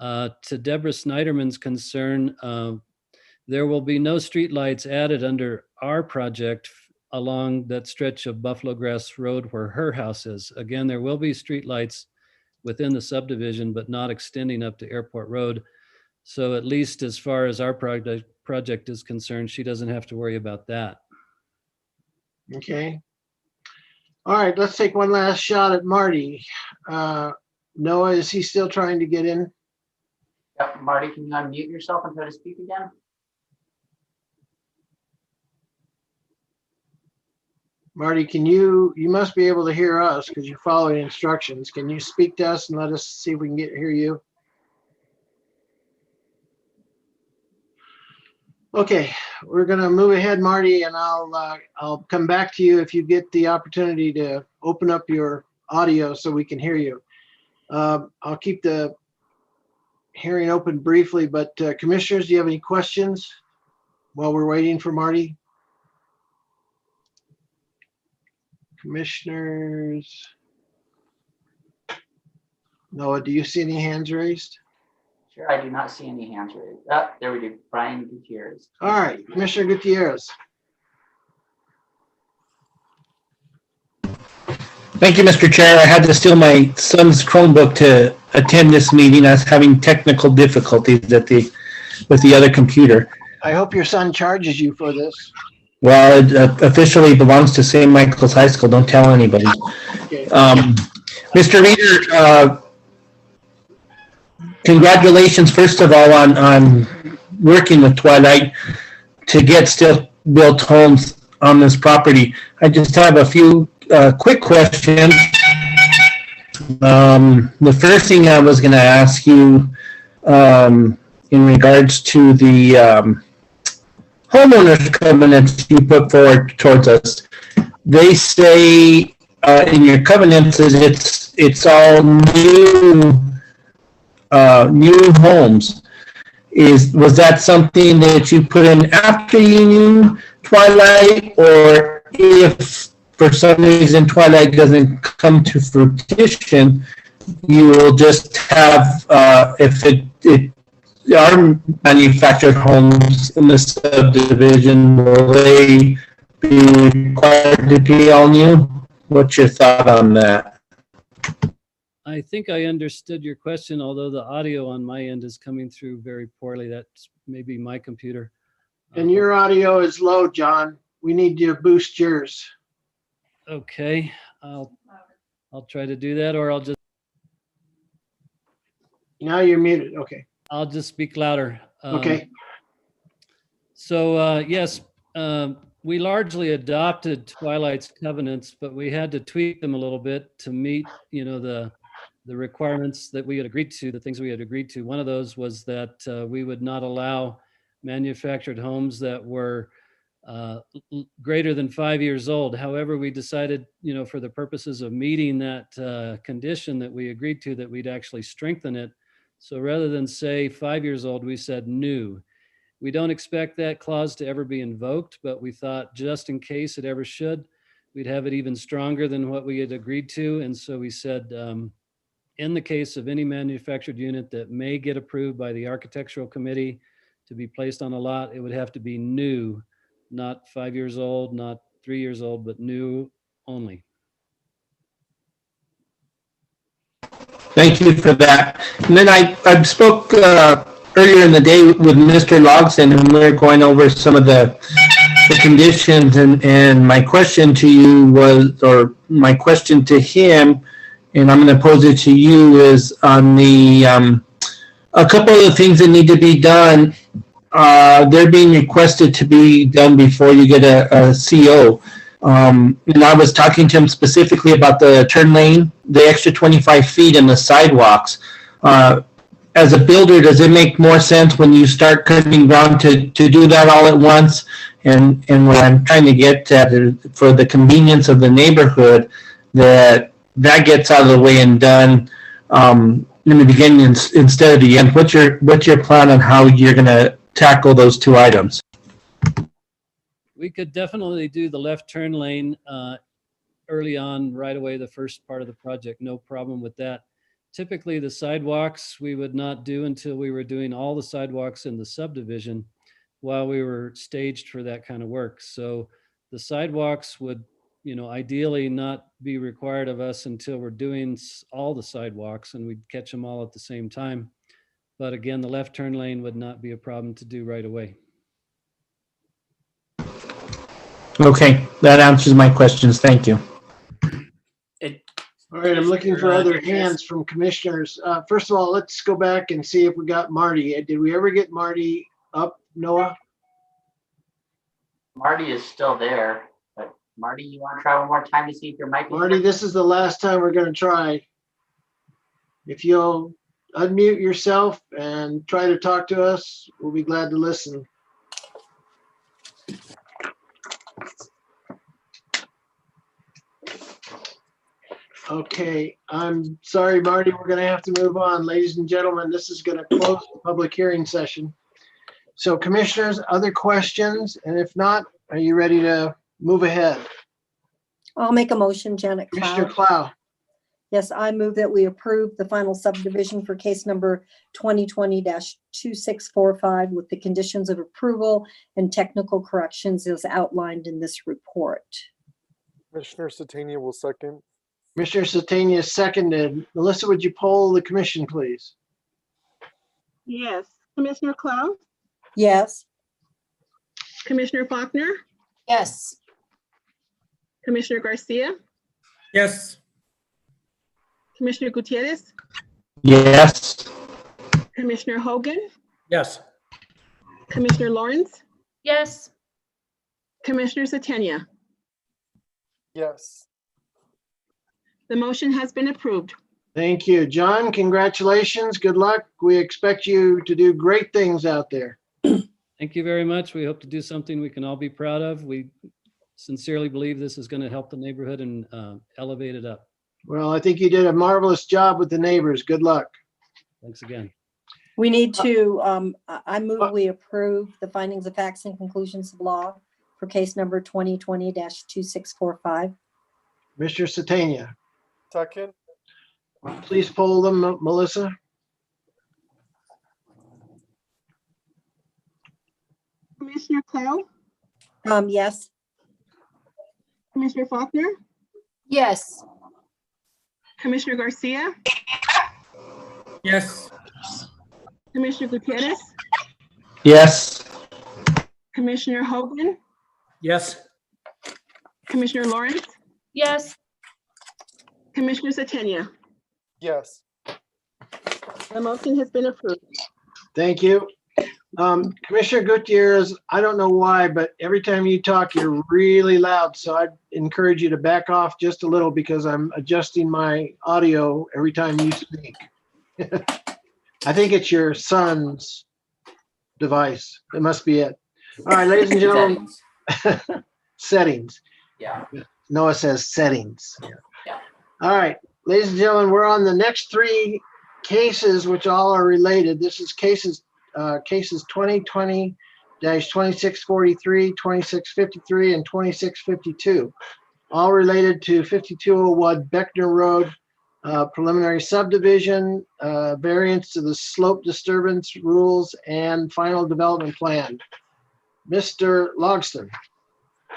To Deborah Snyderman's concern, there will be no streetlights added under our project along that stretch of Buffalo Grass Road where her house is. Again, there will be streetlights within the subdivision, but not extending up to Airport Road. So at least as far as our project is concerned, she doesn't have to worry about that. Okay. All right, let's take one last shot at Marty. Noah, is he still trying to get in? Yep, Marty, can you unmute yourself and try to speak again? Marty, you must be able to hear us because you're following instructions. Can you speak to us and let us see if we can hear you? Okay, we're gonna move ahead, Marty, and I'll come back to you if you get the opportunity to open up your audio so we can hear you. I'll keep the hearing open briefly, but commissioners, do you have any questions while we're waiting for Marty? Commissioners? Noah, do you see any hands raised? Sure, I do not see any hands raised. Ah, there we do. Brian Gutierrez. All right, Commissioner Gutierrez. Thank you, Mr. Chair. I had to steal my son's Chromebook to attend this meeting. I was having technical difficulties with the other computer. I hope your son charges you for this. Well, it officially belongs to St. Michael's High School. Don't tell anybody. Okay. Mr. Reader, congratulations, first of all, on working with Twilight to get still-built homes on this property. I just have a few quick questions. The first thing I was going to ask you in regards to the homeowners covenants you put forward towards us. They say in your covenants that it's all new homes. Was that something that you put in after you knew Twilight, or if for some reason Twilight doesn't come to fruition, you will just have if it are manufactured homes in the subdivision, will they be required to be all new? What's your thought on that? I think I understood your question, although the audio on my end is coming through very poorly. That's maybe my computer. And your audio is low, John. We need you to boost yours. Okay, I'll try to do that, or I'll just. Now you're muted. Okay. I'll just speak louder. Okay. So yes, we largely adopted Twilight's covenants, but we had to tweak them a little bit to meet, the requirements that we had agreed to, the things we had agreed to. One of those was that we would not allow manufactured homes that were greater than 5 years old. However, we decided, for the purposes of meeting that condition that we agreed to, that we'd actually strengthen it. So rather than say 5 years old, we said new. We don't expect that clause to ever be invoked, but we thought just in case it ever should, we'd have it even stronger than what we had agreed to. And so we said, in the case of any manufactured unit that may get approved by the architectural committee to be placed on a lot, it would have to be new, not 5 years old, not 3 years old, but new only. Thank you for that. And then I spoke earlier in the day with Mr. Logson, and we were going over some of the conditions, and my question to you was, or my question to him, and I'm going to pose it to you, is on the a couple of the things that need to be done. They're being requested to be done before you get a CO. And I was talking to him specifically about the turn lane, the extra 25 feet in the sidewalks. As a builder, does it make more sense when you start cutting ground to do that all at once And what I'm trying to get at is for the convenience of the neighborhood, that gets out of the way and done in the beginning instead of the end. What's your plan on how you're going to tackle those two items? We could definitely do the left turn lane early on, right away, the first part of the project. No problem with that. Typically, the sidewalks we would not do until we were doing all the sidewalks in the subdivision while we were staged for that kind of work. So the sidewalks would, ideally not be required of us until we're doing all the sidewalks, and we'd catch them all at the same time. But again, the left turn lane would not be a problem to do right away. Okay, that answers my questions. Thank you. All right, I'm looking for other hands from commissioners. First of all, let's go back and see if we got Marty. Did we ever get Marty up, Noah? Marty is still there, but Marty, you want to try one more time to see if your mic is Marty, this is the last time we're going to try. If you'll unmute yourself and try to talk to us, we'll be glad to listen. Okay, I'm sorry, Marty, we're going to have to move on. Ladies and gentlemen, this is going to close the public hearing session. So commissioners, other questions? And if not, are you ready to move ahead? I'll make a motion, Janet Commissioner Cloud. Clow. Yes, I move that we approve the final subdivision for case number 2020-2645 with the conditions of approval and technical corrections as outlined in this report. Commissioner Satania will second. Commissioner Satania seconded. Melissa, would you poll the commission, please? Yes. Commissioner Cloud? Yes. Commissioner Faulkner? Yes. Commissioner Garcia? Yes. Commissioner Gutierrez? Yes. Commissioner Hogan? Yes. Commissioner Lawrence? Yes. Commissioner Satania? Yes. The motion has been approved. Thank you. John, congratulations. Good luck. We expect you to do great things out there. Thank you very much. We hope to do something we can all be proud of. We sincerely believe this is going to help the neighborhood and elevate it up. Well, I think you did a marvelous job with the neighbors. Good luck. Thanks again. We need to, I move we approve the findings of facts and conclusions of law for case number 2020-2645. Mr. Satania, Second. please poll them, Melissa. Commissioner Cloud? Yes. Commissioner Faulkner? Yes. Commissioner Garcia? Yes. Commissioner Gutierrez? Yes. Commissioner Hogan? Yes. Commissioner Lawrence? Yes. Commissioner Satania? Yes. The motion has been approved. Thank you. Commissioner Gutierrez, I don't know why, but every time you talk, you're really loud. So I'd encourage you to back off just a little because I'm adjusting my audio every time you speak. I think it's your son's device. It must be it. All right, ladies and gentlemen. Settings. Yeah. Noah says settings. Yeah. All right, ladies and gentlemen, we're on the next three cases, which all are related. This is cases 2020-2643, 2653, and 2652, all related to 5201 Beckner Road, preliminary subdivision, variance to the slope disturbance rules, and final development plan. Mr. Logston.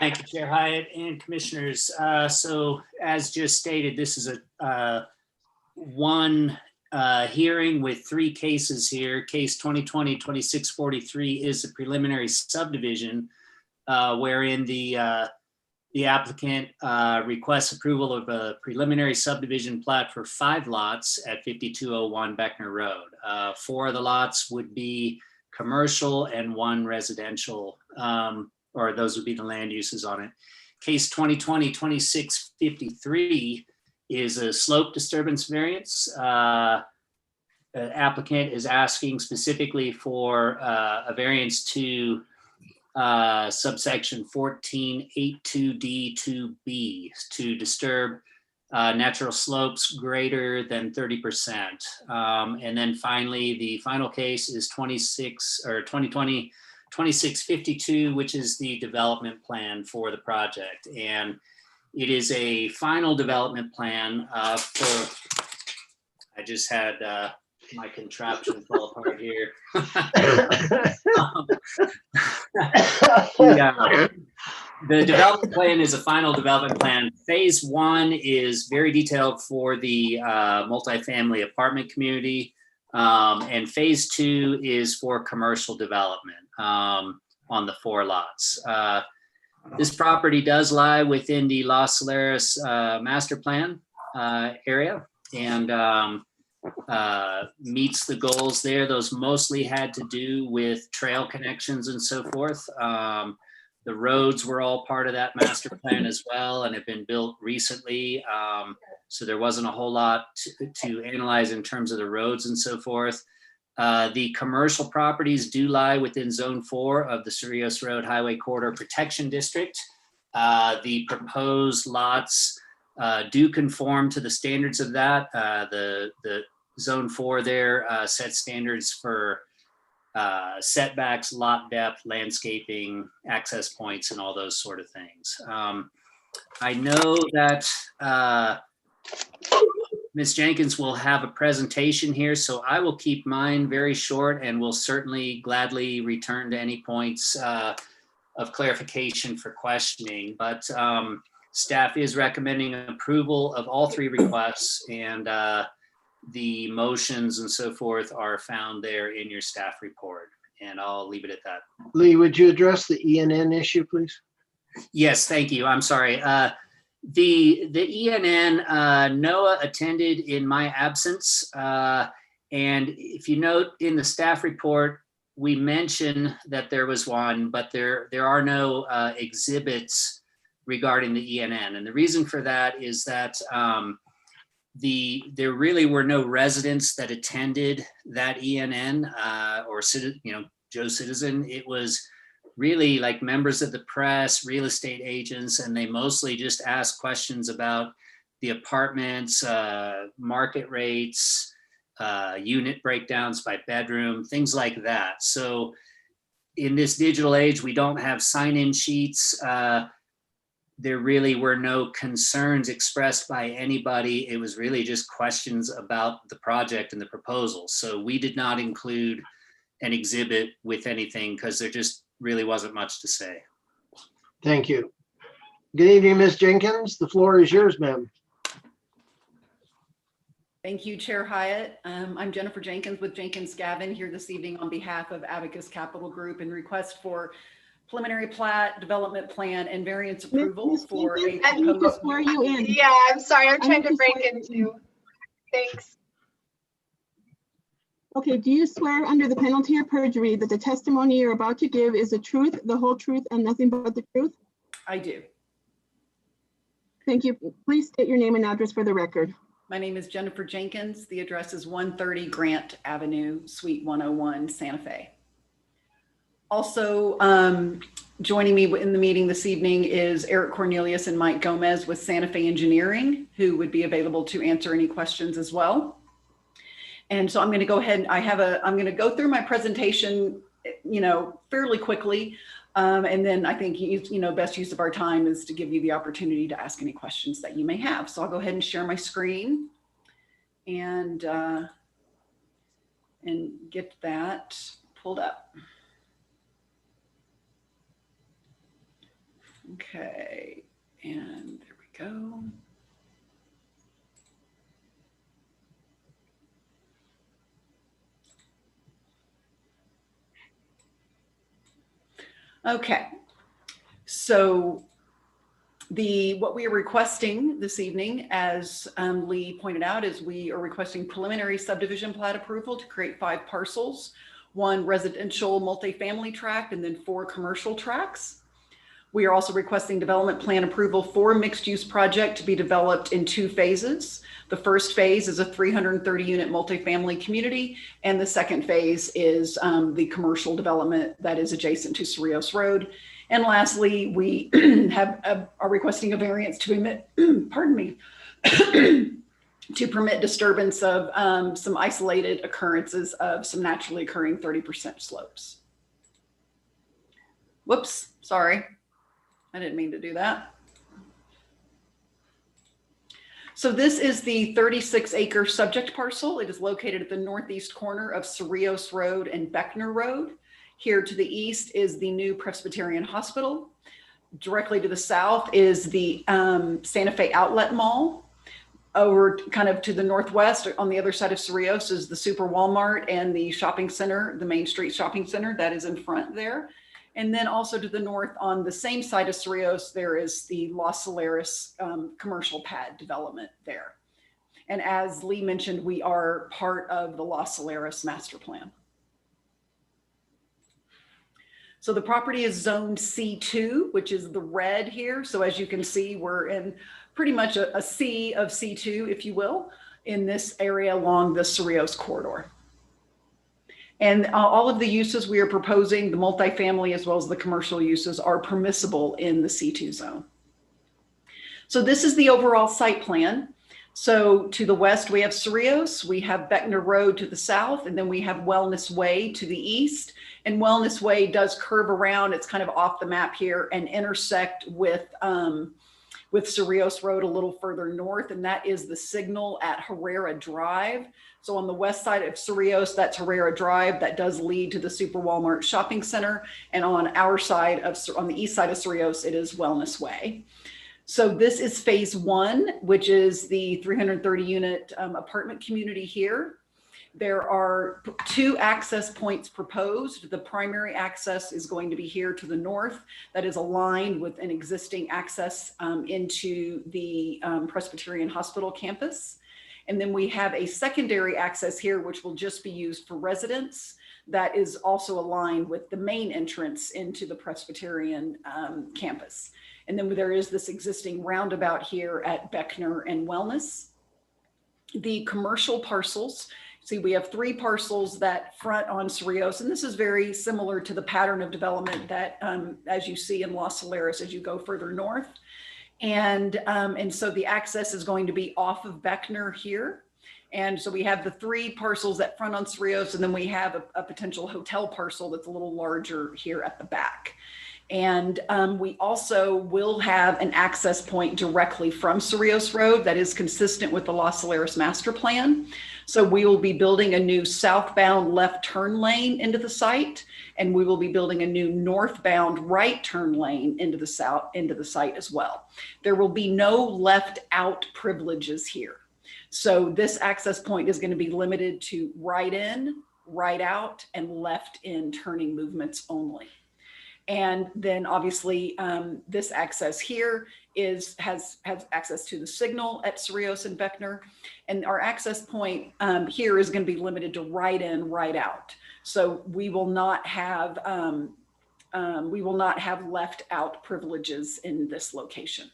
Thank you, Chair Hyatt and Commissioners. So as just stated, this is a one hearing with three cases here. Case 2020-2643 is a preliminary subdivision wherein the applicant requests approval of a preliminary subdivision plat for 5 lots at 5201 Beckner Road. 4 of the lots would be commercial and 1 residential, or those would be the land uses on it. Case 2020-2653 is a slope disturbance variance. The applicant is asking specifically for a variance to subsection 1482D2B to disturb natural slopes greater than 30%. And then finally, the final case is 2652, which is the development plan for the project. And it is a final development plan for, I just had my contraption fall apart here. The development plan is a final development plan. Phase 1 is very detailed for the multifamily apartment community. And phase 2 is for commercial development on the 4 lots. This property does lie within the Los Solares master plan area and meets the goals there. Those mostly had to do with trail connections and so forth. The roads were all part of that master plan as well and have been built recently. So there wasn't a whole lot to analyze in terms of the roads and so forth. The commercial properties do lie within Zone 4 of the Cerrillos Road Highway Corridor Protection District. The proposed lots do conform to the standards of that. The Zone 4 there sets standards for setbacks, lot depth, landscaping, access points, and all those sort of things. I know that Ms. Jenkins will have a presentation here, so I will keep mine very short and will certainly gladly return to any points of clarification for questioning. But staff is recommending approval of all 3 requests, and the motions and so forth are found there in your staff report, and I'll leave it at that. Lee, would you address the ENN issue, please? Yes, thank you. I'm sorry. The ENN, Noah attended in my absence. And if you note in the staff report, we mention that there was one, but there are no exhibits regarding the ENN. And the reason for that is that there really were no residents that attended that ENN or Joe Citizen. It was really like members of the press, real estate agents, and they mostly just asked questions about the apartments, market rates, unit breakdowns by bedroom, things like that. So in this digital age, we don't have sign-in sheets. There really were no concerns expressed by anybody. It was really just questions about the project and the proposal. So we did not include an exhibit with anything because there just really wasn't much to say. Thank you. Good evening, Ms. Jenkins. The floor is yours, ma'am. Thank you, Chair Hyatt. I'm Jennifer Jenkins with Jenkins Gavin here this evening on behalf of Abacus Capital Group in request for preliminary plat, development plan, and variance approval for a proposed. Swear you in. Yeah, I'm sorry. I'm trying to break into. Thanks. Okay, do you swear under the penalty of perjury that the testimony you're about to give is the truth, the whole truth, and nothing but the truth? I do. Thank you. Please state your name and address for the record. My name is Jennifer Jenkins. The address is 130 Grant Avenue, Suite 101, Santa Fe. Also joining me in the meeting this evening is Eric Cornelius and Mike Gomez with Santa Fe Engineering, who would be available to answer any questions as well. And so I'm going to go ahead. I'm going to go through my presentation, fairly quickly. And then I think, best use of our time is to give you the opportunity to ask any questions that you may have. So I'll go ahead and share my screen and get that pulled up. Okay, and there we go. Okay, so what we are requesting this evening, as Lee pointed out, is we are requesting preliminary subdivision plat approval to create 5 parcels, 1 residential multifamily tract, and then 4 commercial tracts. We are also requesting development plan approval for a mixed-use project to be developed in 2 phases. The first phase is a 330-unit multifamily community, and the second phase is the commercial development that is adjacent to Cerrillos Road. And lastly, we are requesting a variance to emit, pardon me, to permit disturbance of some isolated occurrences of some naturally occurring 30% slopes. Whoops, sorry. I didn't mean to do that. So this is the 36-acre subject parcel. It is located at the northeast corner of Cerrillos Road and Beckner Road. Here to the east is the new Presbyterian Hospital. Directly to the south is the Santa Fe Outlet Mall. Over kind of to the northwest on the other side of Cerrillos is the Super Walmart and the shopping center, the Main Street Shopping Center that is in front there. And then also to the north on the same side of Cerrillos, there is the Los Solares commercial pad development there. And as Lee mentioned, we are part of the Los Solares master plan. So the property is zoned C2, which is the red here. So as you can see, we're in pretty much a sea of C2, if you will, in this area along the Cerrillos corridor. And all of the uses we are proposing, the multifamily as well as the commercial uses, are permissible in the C2 zone. So this is the overall site plan. So to the west, we have Cerrillos, we have Beckner Road to the south, and then we have Wellness Way to the east. And Wellness Way does curve around, it's kind of off the map here, and intersect with Cerrillos Road a little further north, and that is the signal at Herrera Drive. So on the west side of Cerrillos, that's Herrera Drive. That does lead to the Super Walmart Shopping Center. And on our side on the east side of Cerrillos, it is Wellness Way. So this is phase 1, which is the 330 unit apartment community here. There are 2 access points proposed. The primary access is going to be here to the north. That is aligned with an existing access into the Presbyterian Hospital campus. And then we have a secondary access here, which will just be used for residents. That is also aligned with the main entrance into the Presbyterian campus. And then there is this existing roundabout here at Beckner and Wellness. The commercial parcels, see, we have 3 parcels that front on Cerrillos, and this is very similar to the pattern of development that, as you see in Los Solares as you go further north. And so the access is going to be off of Beckner here. And so we have the 3 parcels that front on Cerrillos, and then we have a potential hotel parcel that's a little larger here at the back. And we also will have an access point directly from Cerrillos Road that is consistent with the Los Solares master plan. So we will be building a new southbound left turn lane into the site, and we will be building a new northbound right turn lane into the site as well. There will be no left out privileges here. So this access point is going to be limited to right in, right out, and left in turning movements only. And then obviously this access here has access to the signal at Cerrillos and Beckner. And our access point here is going to be limited to right in, right out. So we will not have left out privileges in this location.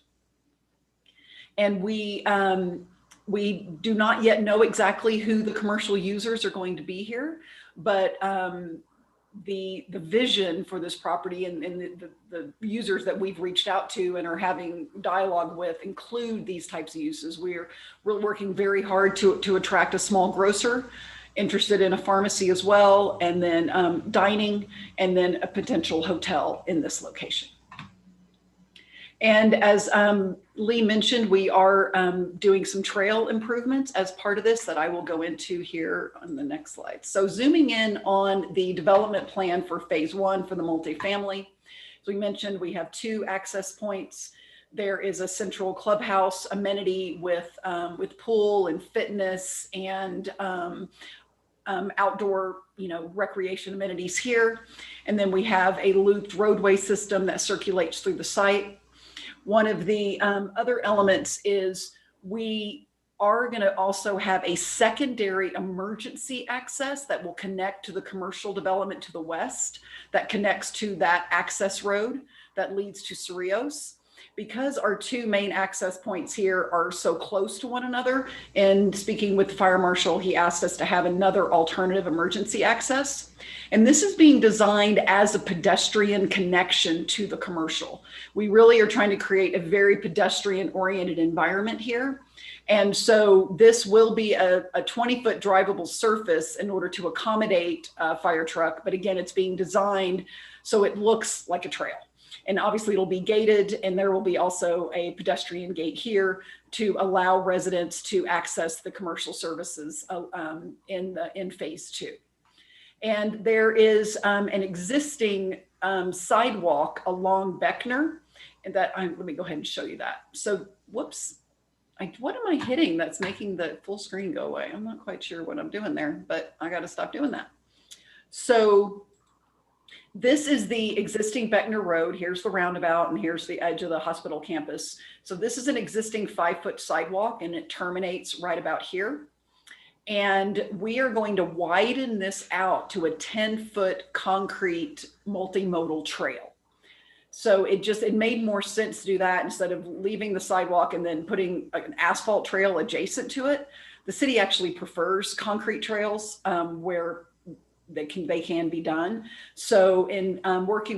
And we do not yet know exactly who the commercial users are going to be here, but the vision for this property and the users that we've reached out to and are having dialogue with include these types of uses. We're working very hard to attract a small grocer interested in a pharmacy as well, and then dining, and then a potential hotel in this location. And as Lee mentioned, we are doing some trail improvements as part of this that I will go into here on the next slide. So zooming in on the development plan for phase 1 for the multifamily. As we mentioned, we have 2 access points. There is a central clubhouse amenity with pool and fitness and outdoor, recreation amenities here. And then we have a looped roadway system that circulates through the site. One of the other elements is we are going to also have a secondary emergency access that will connect to the commercial development to the west that connects to that access road. that leads to Cerrillos. Because our two main access points here are so close to one another, and speaking with the fire marshal, he asked us to have another alternative emergency access. And this is being designed as a pedestrian connection to the commercial. We really are trying to create a very pedestrian oriented environment here. And so this will be a 20-foot drivable surface in order to accommodate a fire truck. But again, it's being designed so it looks like a trail. And obviously it'll be gated, and there will be also a pedestrian gate here to allow residents to access the commercial services in phase 2. And there is an existing sidewalk along Beckner, and that let me go ahead and show you that. So, whoops, what am I hitting that's making the full screen go away? I'm not quite sure what I'm doing there, but I got to stop doing that. So this is the existing Beckner Road. Here's the roundabout, and here's the edge of the hospital campus. So this is an existing 5-foot sidewalk, and it terminates right about here. And we are going to widen this out to a 10-foot concrete multimodal trail. So it made more sense to do that instead of leaving the sidewalk and then putting an asphalt trail adjacent to it. The city actually prefers concrete trails where they can be done. So in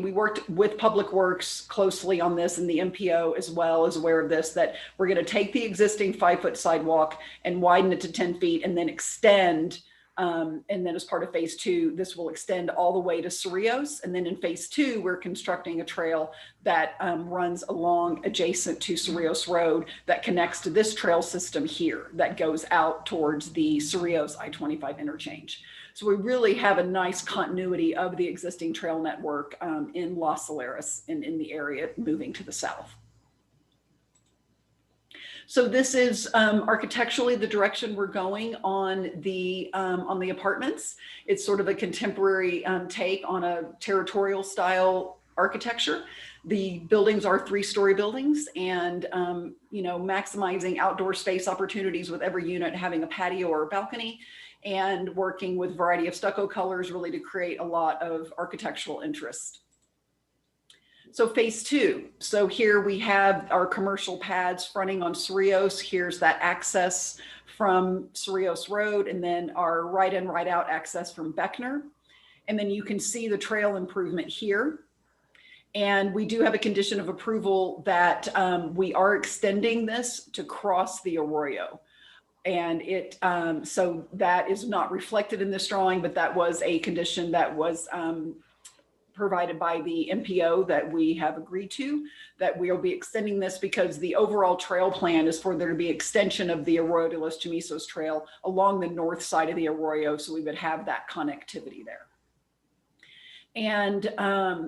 we worked with Public Works closely on this, and the MPO as well is aware of this, that we're going to take the existing 5-foot sidewalk and widen it to 10 feet and then extend. And then as part of phase 2, this will extend all the way to Cerrillos. And then in phase 2, we're constructing a trail that runs along adjacent to Cerrillos Road that connects to this trail system here that goes out towards the Cerrillos I-25 interchange. So we really have a nice continuity of the existing trail network in Los Solares and in the area moving to the south. So this is architecturally the direction we're going on the apartments. It's sort of a contemporary take on a territorial style architecture. The buildings are 3-story buildings, and maximizing outdoor space opportunities with every unit having a patio or a balcony, and working with a variety of stucco colors really to create a lot of architectural interest. So phase 2. So here we have our commercial pads fronting on Cerrillos. Here's that access from Cerrillos Road, and then our right in, right out access from Beckner. And then you can see the trail improvement here. And we do have a condition of approval that we are extending this to cross the Arroyo. And so that is not reflected in this drawing, but that was a condition that was provided by the MPO that we have agreed to, that we'll be extending this because the overall trail plan is for there to be extension of the Arroyo de los Chamisos trail along the north side of the Arroyo. So we would have that connectivity there. And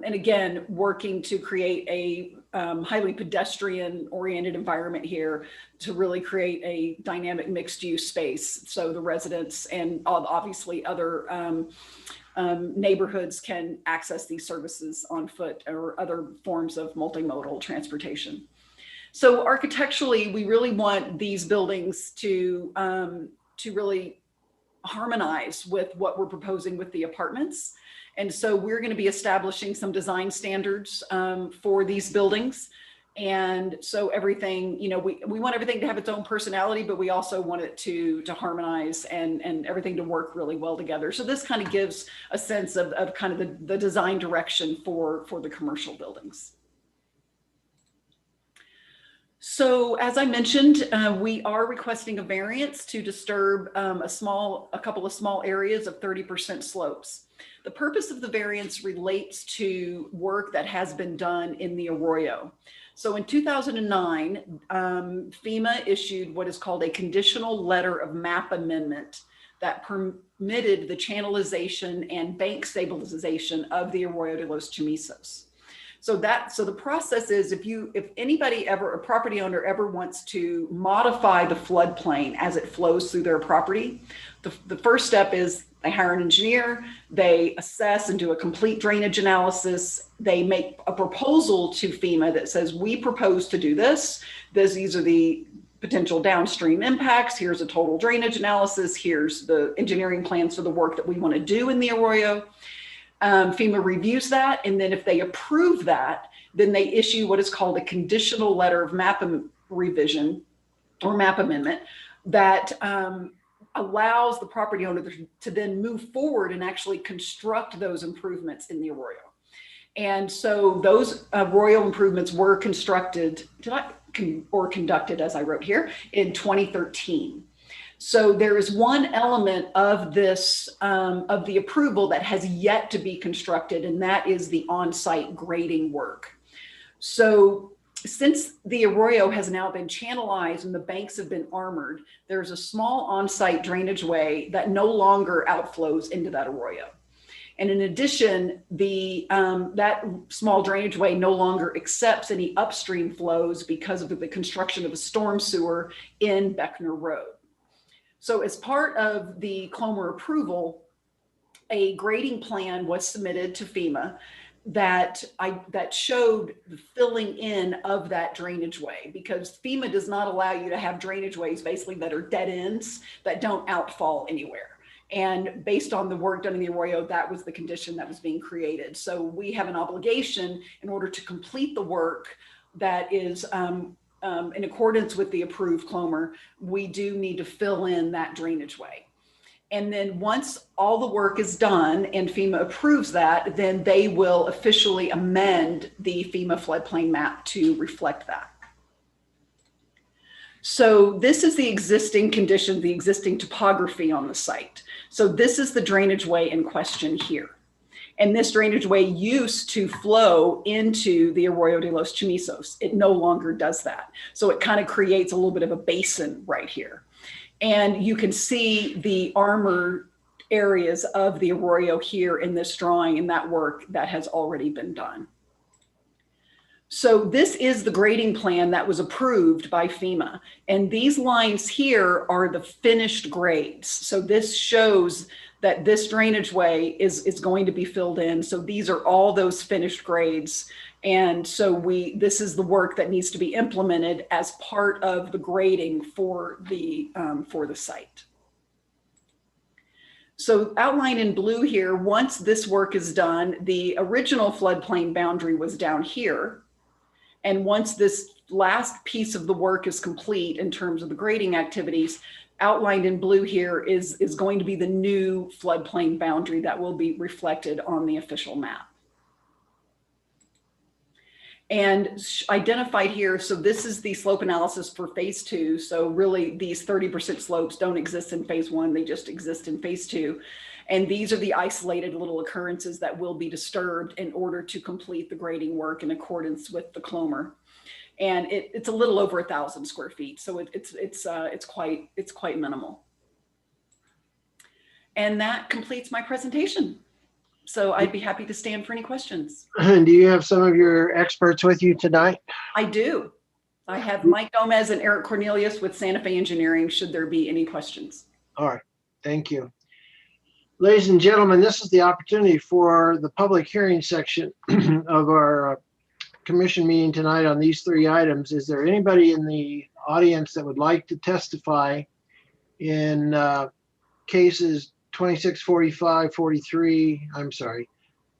again, working to create a highly pedestrian oriented environment here to really create a dynamic mixed use space. So the residents and obviously other neighborhoods can access these services on foot or other forms of multimodal transportation. So architecturally, we really want these buildings to really harmonize with what we're proposing with the apartments. And so we're going to be establishing some design standards for these buildings. And so everything, we want everything to have its own personality, but we also want it to harmonize and everything to work really well together. So this kind of gives a sense of kind of the design direction for the commercial buildings. So as I mentioned, we are requesting a variance to disturb a couple of small areas of 30% slopes. The purpose of the variance relates to work that has been done in the Arroyo. So in 2009, FEMA issued what is called a conditional letter of map amendment that permitted the channelization and bank stabilization of the Arroyo de los Chamisos. So the process is if anybody ever, a property owner ever wants to modify the floodplain as it flows through their property, the first step is they hire an engineer, they assess and do a complete drainage analysis. They make a proposal to FEMA that says, we propose to do this. These are the potential downstream impacts. Here's a total drainage analysis. Here's the engineering plans for the work that we want to do in the Arroyo. FEMA reviews that, and then if they approve that, then they issue what is called a conditional letter of map revision or map amendment that allows the property owner to then move forward and actually construct those improvements in the arroyo. And so those arroyo improvements were constructed, conducted, as I wrote here, in 2013. So there is one element of this, of the approval that has yet to be constructed, and that is the on-site grading work. So since the arroyo has now been channelized and the banks have been armored, there's a small on-site drainage way that no longer outflows into that arroyo. And in addition, that small drainage way no longer accepts any upstream flows because of the construction of a storm sewer in Beckner Road. So as part of the Clomer approval, a grading plan was submitted to FEMA that showed the filling in of that drainage way, because FEMA does not allow you to have drainage ways basically that are dead ends that don't outfall anywhere. And based on the work done in the arroyo, that was the condition that was being created. So we have an obligation in order to complete the work that is in accordance with the approved Clomer. We do need to fill in that drainage way. And then once all the work is done and FEMA approves that, then they will officially amend the FEMA floodplain map to reflect that. So this is the existing condition, the existing topography on the site. So this is the drainage way in question here. And this drainage way used to flow into the Arroyo de los Chamisos. It no longer does that. So it kind of creates a little bit of a basin right here. And you can see the armor areas of the arroyo here in this drawing, and that work that has already been done. So this is the grading plan that was approved by FEMA. And these lines here are the finished grades. So this shows that this drainage way is going to be filled in. So these are all those finished grades. And so this is the work that needs to be implemented as part of the grading for the site. So outlined in blue here, once this work is done, the original floodplain boundary was down here. And once this last piece of the work is complete in terms of the grading activities, outlined in blue here is going to be the new floodplain boundary that will be reflected on the official map. And identified here, so this is the slope analysis for phase 2. So really these 30% slopes don't exist in phase 1, they just exist in phase 2. And these are the isolated little occurrences that will be disturbed in order to complete the grading work in accordance with the Clomer. And it's a little over 1,000 square feet. So it's quite minimal. And that completes my presentation. So I'd be happy to stand for any questions. Do you have some of your experts with you tonight? I do. I have Mike Gomez and Eric Cornelius with Santa Fe Engineering, should there be any questions. All right, thank you. Ladies and gentlemen, this is the opportunity for the public hearing section of our commission meeting tonight on these 3 items. Is there anybody in the audience that would like to testify in cases 26, 45, 43, I'm sorry,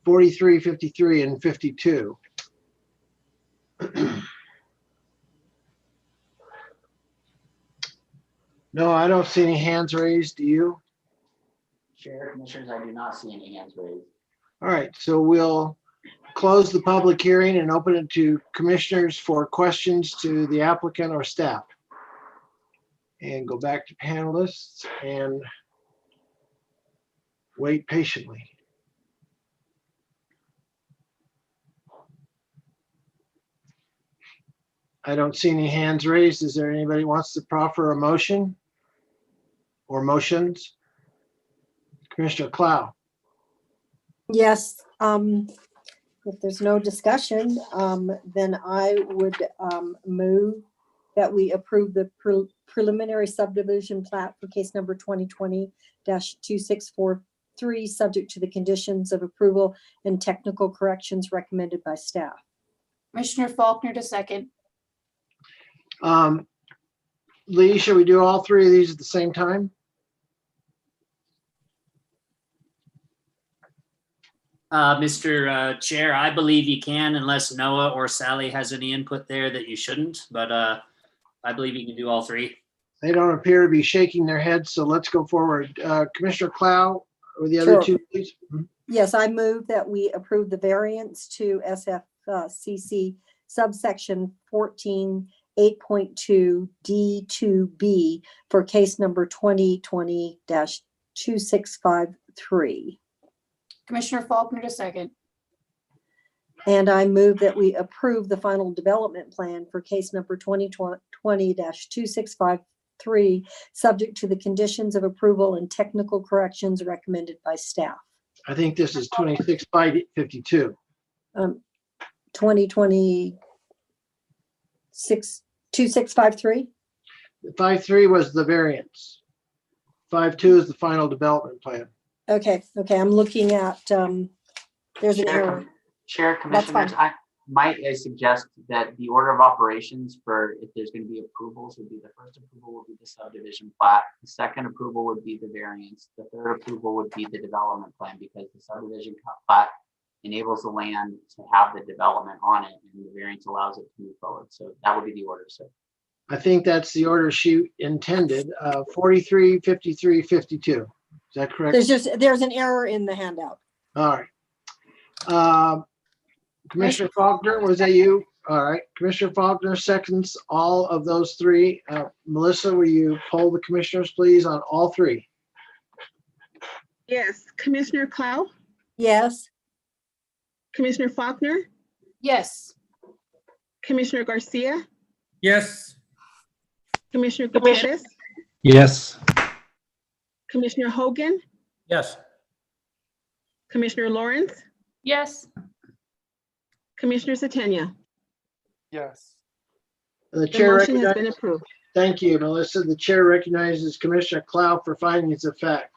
43, 53, and 52? No, I don't see any hands raised. Do you? Chair, Commissioners, I do not see any hands raised. All right, so we'll close the public hearing and open it to commissioners for questions to the applicant or staff. And go back to panelists and wait patiently. I don't see any hands raised. Is there anybody who wants to proffer a motion or motions? Commissioner Clow. Yes, if there's no discussion, then I would move that we approve the preliminary subdivision plat for case number 2020-2643, subject to the conditions of approval and technical corrections recommended by staff. Commissioner Faulkner to second. Lee, should we do all 3 of these at the same time? Mr. Chair, I believe you can unless Noah or Sally has any input there that you shouldn't, but I believe you can do all three. They don't appear to be shaking their heads, so let's go forward. Commissioner Clow, or the other Sure. two, please. Yes, I move that we approve the variance to SFCC subsection 14.8.2 D2B for case number 2020-2653. Commissioner Faulkner to second. And I move that we approve the final development plan for case number 2020-2653, subject to the conditions of approval and technical corrections recommended by staff. I think this is 26/52. 2653. 5.3 was the variance. 5.2 is the final development plan. Okay, I'm looking at, there's an error. Chair, That's fine. Commissioners, I suggest that the order of operations for if there's going to be approvals would be the first approval would be the subdivision plat. The second approval would be the variance. The third approval would be the development plan because the subdivision plat enables the land to have the development on it and the variance allows it to move forward. So that would be the order, sir. I think that's the order she intended, 43, 53, 52. Is that correct? There's an error in the handout. All right. Commissioner Faulkner, was that you? All right. Commissioner Faulkner seconds all of those three. Melissa, will you poll the commissioners, please, on all three? Yes. Commissioner Clow, Yes. Commissioner Faulkner, Yes. Commissioner Garcia, Yes. Commissioner Gutierrez, Yes. Commissioner Hogan, Yes. Commissioner Lawrence, Yes. Commissioner Satania. Yes. The The chair motion has been recognizes. approved. Thank you, Melissa. The chair recognizes Commissioner Clow for findings of fact.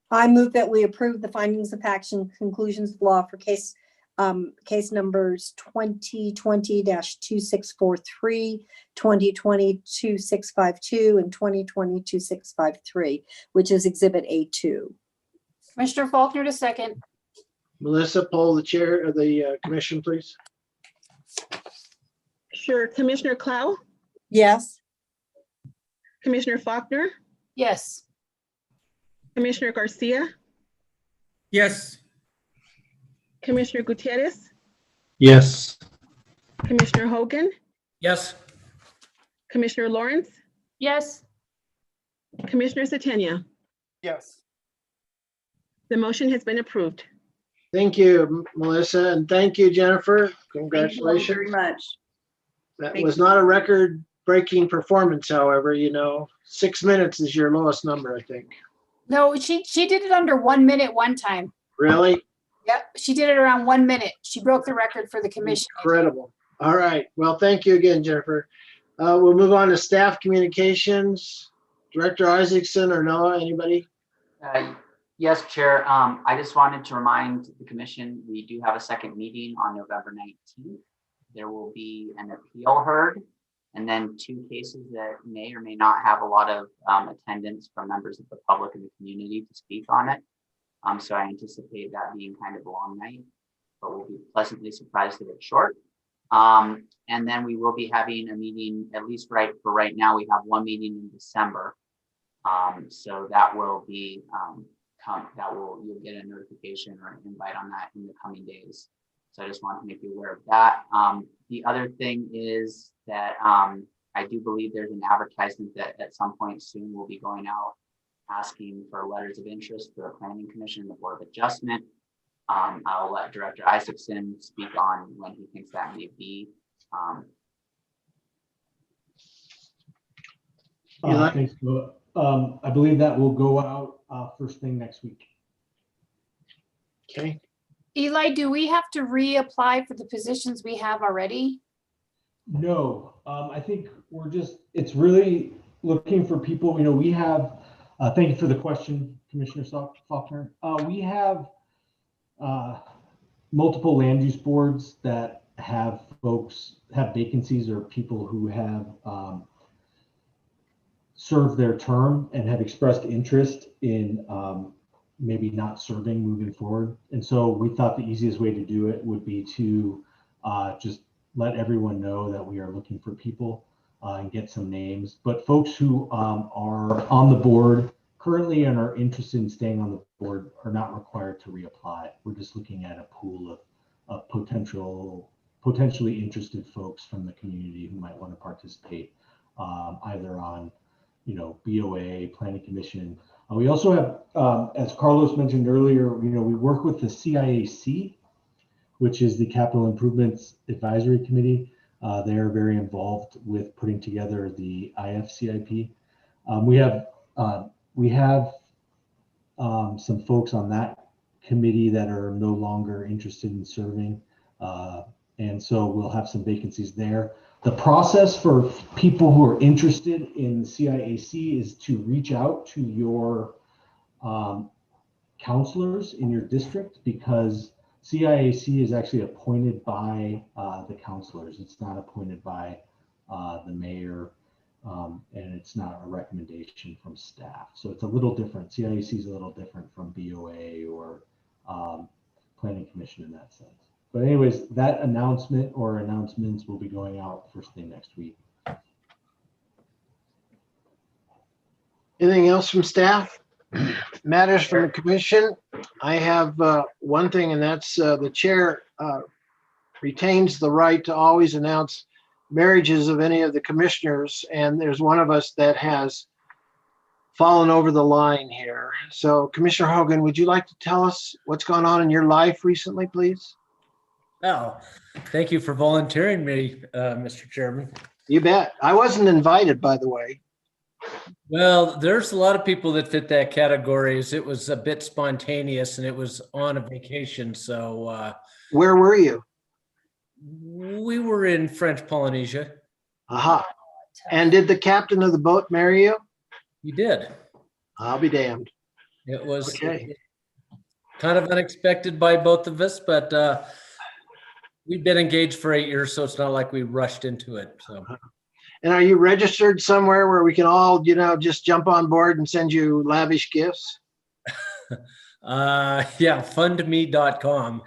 I move that we approve the findings of fact and conclusions of law for case numbers 2020-2643, 2020-2652, and 2020-2653, which is Exhibit A2. Commissioner Faulkner to second. Melissa, poll the chair of the commission, please. Sure. Commissioner Clow, Yes. Commissioner Faulkner, Yes. Commissioner Garcia, Yes. Commissioner Gutierrez, Yes. Commissioner Hogan, Yes. Commissioner Lawrence, Yes. Commissioner Satania. Yes. The motion has been approved. Thank you, Melissa, and thank you, Jennifer. Thank you all Congratulations. very much. That Thank was you. not a record-breaking performance, however, 6 minutes is your lowest number, I think. No, she did it under 1 minute one time. Really? Yep, she did it around 1 minute. She broke the record for the commission. Incredible. All right. Well, thank you again, Jennifer. We'll move on to staff communications. Director Isaacson or Noah, anybody? Yes, Chair. I just wanted to remind the commission, we do have a second meeting on November 19th. There will be an appeal heard and then 2 cases that may or may not have a lot of attendance from members of the public and the community to speak on it. So I anticipate that being kind of a long night, but we'll be pleasantly surprised that it's short. And then we will be having a meeting, at least for right now, we have 1 meeting in December. So that will be, you'll get a notification or an invite on that in the coming days. So I just want to make you aware of that. The other thing is that I do believe there's an advertisement that at some point soon will be going out asking for letters of interest for the Planning Commission and the Board of Adjustment. I'll let Director Isaacson speak on when he thinks that may be. Thanks, Noah. I believe that will go out first thing next week. Okay. Eli, do we have to reapply for the positions we have already? No, I think it's really looking for people, we have, thank you for the question, Commissioner Faulkner. We have multiple land use boards that have vacancies or people who have served their term and have expressed interest in maybe not serving moving forward. And so we thought the easiest way to do it would be to just let everyone know that we are looking for people and get some names. But folks who are on the board currently and are interested in staying on the board are not required to reapply. We're just looking at a pool of potentially interested folks from the community who might want to participate either on, BOA, Planning Commission. We also have, as Carlos mentioned earlier, we work with the CIAC, which is the Capital Improvements Advisory Committee. They are very involved with putting together the IFCIP. We have some folks on that committee that are no longer interested in serving. And so we'll have some vacancies there. The process for people who are interested in CIAC is to reach out to your counselors in your district, because CIAC is actually appointed by the counselors. It's not appointed by the mayor, and it's not a recommendation from staff. So it's a little different. CIAC is a little different from BOA or Planning Commission in that sense. But anyways, that announcement or announcements will be going out first thing next week. Anything else from staff? Matters from the commission? I have one thing, and that's the chair retains the right to always announce marriages of any of the commissioners, and there's one of us that has fallen over the line here. So Commissioner Hogan, would you like to tell us what's gone on in your life recently, please? Oh, thank you for volunteering me, Mr. Chairman. You bet. I wasn't invited, by the way. Well, there's a lot of people that fit that category. It was a bit spontaneous and it was on a vacation. So where were you? We were in French Polynesia. Aha. And did the captain of the boat marry you? He did. I'll be damned. It was okay. Kind of unexpected by both of us, but we've been engaged for 8 years, so it's not like we rushed into it. So. And are you registered somewhere where we can all, just jump on board and send you lavish gifts? Yeah, fundme.com.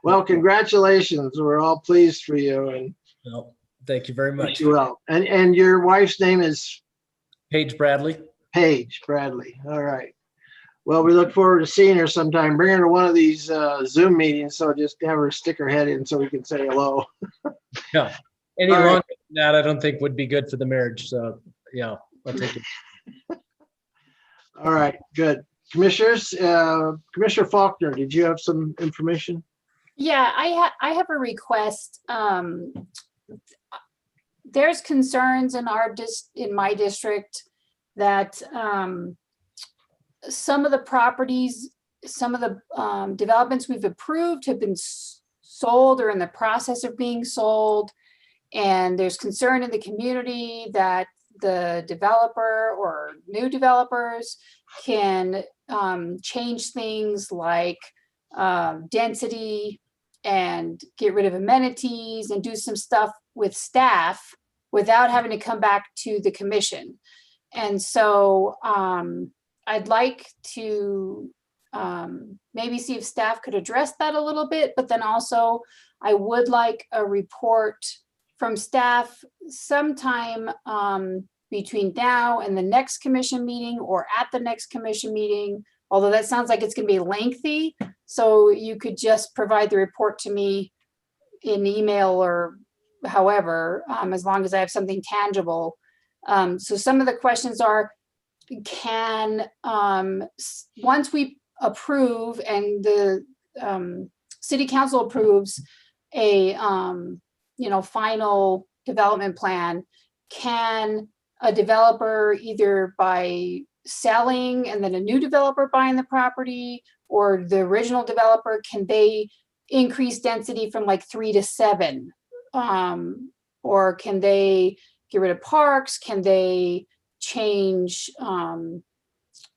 Well, congratulations. We're all pleased for you. And well, thank you very much. Well, and your wife's name is? Paige Bradley. Paige Bradley. All right. Well, we look forward to seeing her sometime. Bring her to one of these Zoom meetings. So just have her stick her head in so we can say hello. Yeah. Any longer than that, I don't think would be good for the marriage. So yeah, I'll take it. All right, good. Commissioners, Commissioner Faulkner, did you have some information? Yeah, I have a request. There's concerns in my district that some of the properties, some of the developments we've approved have been sold or in the process of being sold. And there's concern in the community that the developer or new developers can change things like density and get rid of amenities and do some stuff with staff without having to come back to the commission. And so I'd like to maybe see if staff could address that a little bit, but then also I would like a report from staff sometime between now and the next commission meeting or at the next commission meeting, although that sounds like it's going to be lengthy. So you could just provide the report to me in email or however, as long as I have something tangible. So some of the questions are, can, once we approve and the city council approves a, final development plan, can a developer either by selling and then a new developer buying the property, or the original developer, can they increase density from like 3 to 7? Or can they get rid of parks? Can they change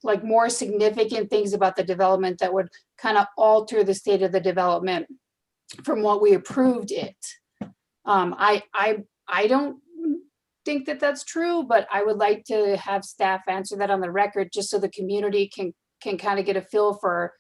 like more significant things about the development that would kind of alter the state of the development from what we approved it? I don't think that that's true, but I would like to have staff answer that on the record, just so the community can kind of get a feel for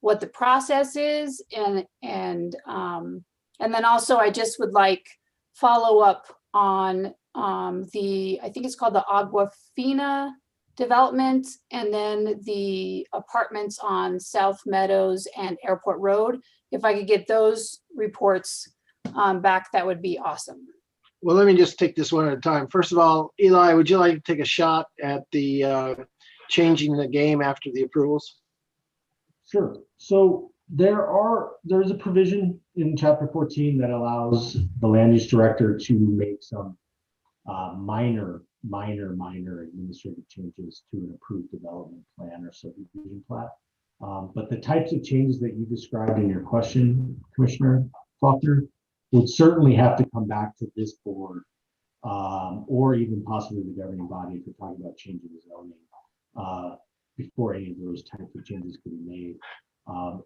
what the process is. And then also I just would like follow up on I think it's called the Aguafina development, and then the apartments on South Meadows and Airport Road. If I could get those reports back, that would be awesome. Well, let me just take this one at a time. First of all, Eli, would you like to take a shot at the changing the game after the approvals? Sure. So there's a provision in Chapter 14 that allows the land use director to make some minor administrative changes to an approved development plan or subdivision plat. But the types of changes that you described in your question, Commissioner Faulkner, would certainly have to come back to this board, or even possibly the governing body if you're talking about changing the zoning, before any of those types of changes could be made.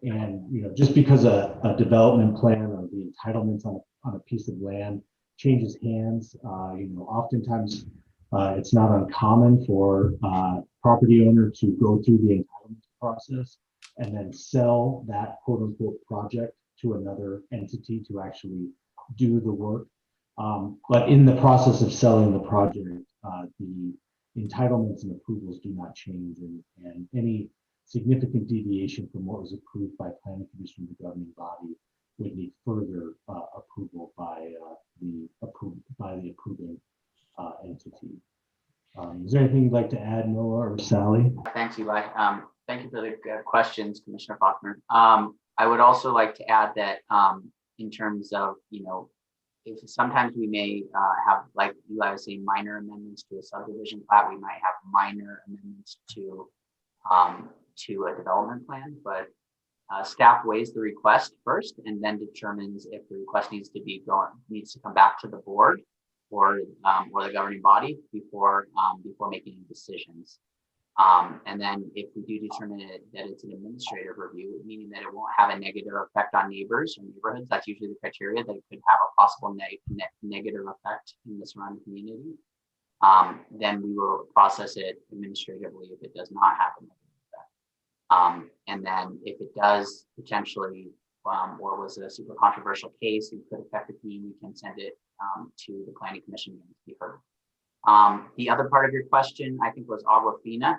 And just because a development plan or the entitlements on a piece of land changes hands, oftentimes it's not uncommon for property owner to go through the entitlement process and then sell that quote unquote project to another entity to actually do the work. But in the process of selling the project, the entitlements and approvals do not change, and any significant deviation from what was approved by planning commission, the governing body, would need further approval by the approving entity. Is there anything you'd like to add, Noah or Sally? Thanks, Eli. Thank you for the questions, Commissioner Faulkner. I would also like to add that in terms of, if sometimes we may have, like Eli was saying, minor amendments to a subdivision plat, we might have minor amendments to a development plan, but staff weighs the request first and then determines if the request needs to come back to the board or the governing body before making decisions. And then if we do determine that it's an administrative review, meaning that it won't have a negative effect on neighbors or neighborhoods, that's usually the criteria, that it could have a possible negative effect in the surrounding community, then we will process it administratively if it does not have a negative effect. And then if it does potentially, or was a super controversial case and could affect the community, we can send it to the planning commission to be heard. The other part of your question, I think, was Aguafina.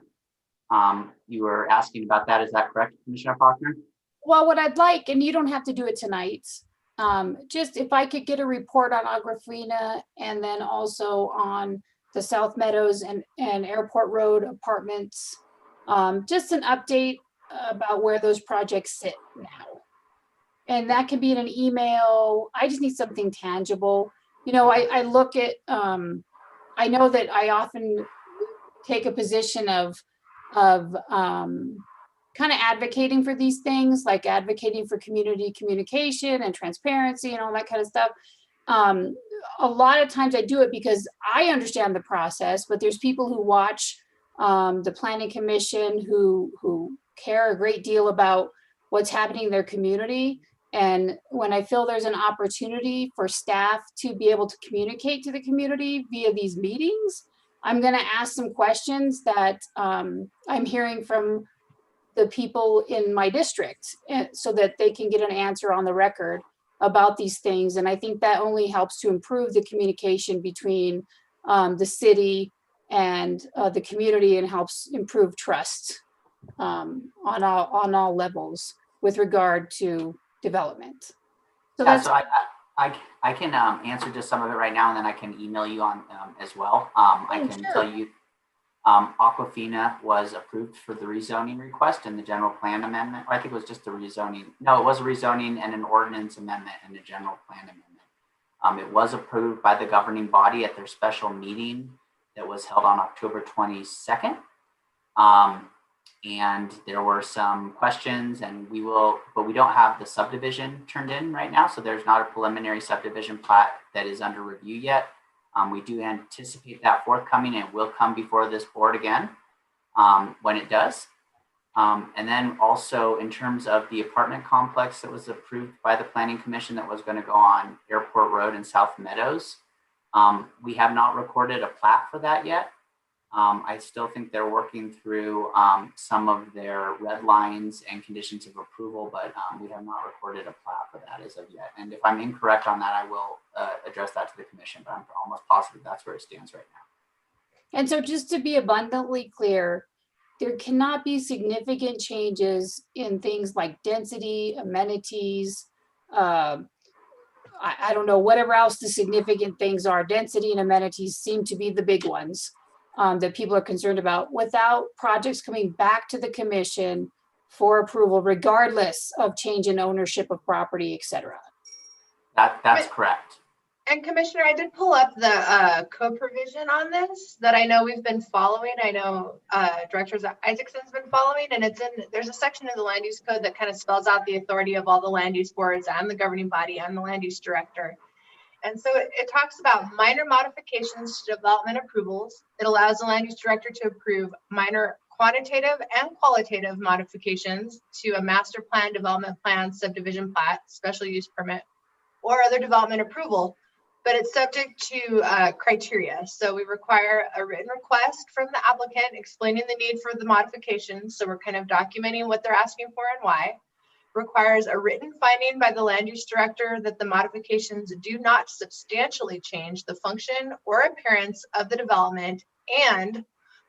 You were asking about that. Is that correct, Commissioner Faulkner? Well, what I'd like, and you don't have to do it tonight, just if I could get a report on Aguafina and then also on the South Meadows and Airport Road apartments, just an update about where those projects sit now. And that can be in an email. I just need something tangible. I look at, I know that I often take a position of kind of advocating for these things, like advocating for community communication and transparency and all that kind of stuff. A lot of times I do it because I understand the process, but there's people who watch the planning commission who care a great deal about what's happening in their community. And when I feel there's an opportunity for staff to be able to communicate to the community via these meetings, I'm going to ask some questions that I'm hearing from the people in my district, so that they can get an answer on the record about these things. And I think that only helps to improve the communication between the city and the community, and helps improve trust on all levels with regard to development. So yeah, that's so I can answer just some of it right now, and then I can email you on as well. I can tell you Aguafina was approved for the rezoning request and the general plan amendment. Or I think it was just the rezoning. No, it was a rezoning and an ordinance amendment and a general plan amendment. It was approved by the governing body at their special meeting that was held on October 22nd. And there were some questions, and but we don't have the subdivision turned in right now. So there's not a preliminary subdivision plat that is under review yet. We do anticipate that forthcoming, and it will come before this board again when it does. And then also in terms of the apartment complex that was approved by the planning commission that was going to go on Airport Road and South Meadows, We have not recorded a plat for that yet. I still think they're working through some of their red lines and conditions of approval, but we have not recorded a plat for that as of yet. And if I'm incorrect on that, I will address that to the commission, but I'm almost positive that's where it stands right now. And so just to be abundantly clear, there cannot be significant changes in things like density, amenities, I don't know, whatever else the significant things are. Density and amenities seem to be the big ones that people are concerned about, without projects coming back to the commission for approval, regardless of change in ownership of property, et cetera. That's correct. And Commissioner, I did pull up the code provision on this that I know we've been following. I know Director Isaacson's been following, and there's a section of the land use code that kind of spells out the authority of all the land use boards and the governing body and the land use director. And so it talks about minor modifications to development approvals. It allows the land use director to approve minor quantitative and qualitative modifications to a master plan, development plan, subdivision plat, special use permit, or other development approval, but it's subject to criteria. So we require a written request from the applicant explaining the need for the modifications. So we're kind of documenting what they're asking for and why. Requires a written finding by the land use director that the modifications do not substantially change the function or appearance of the development and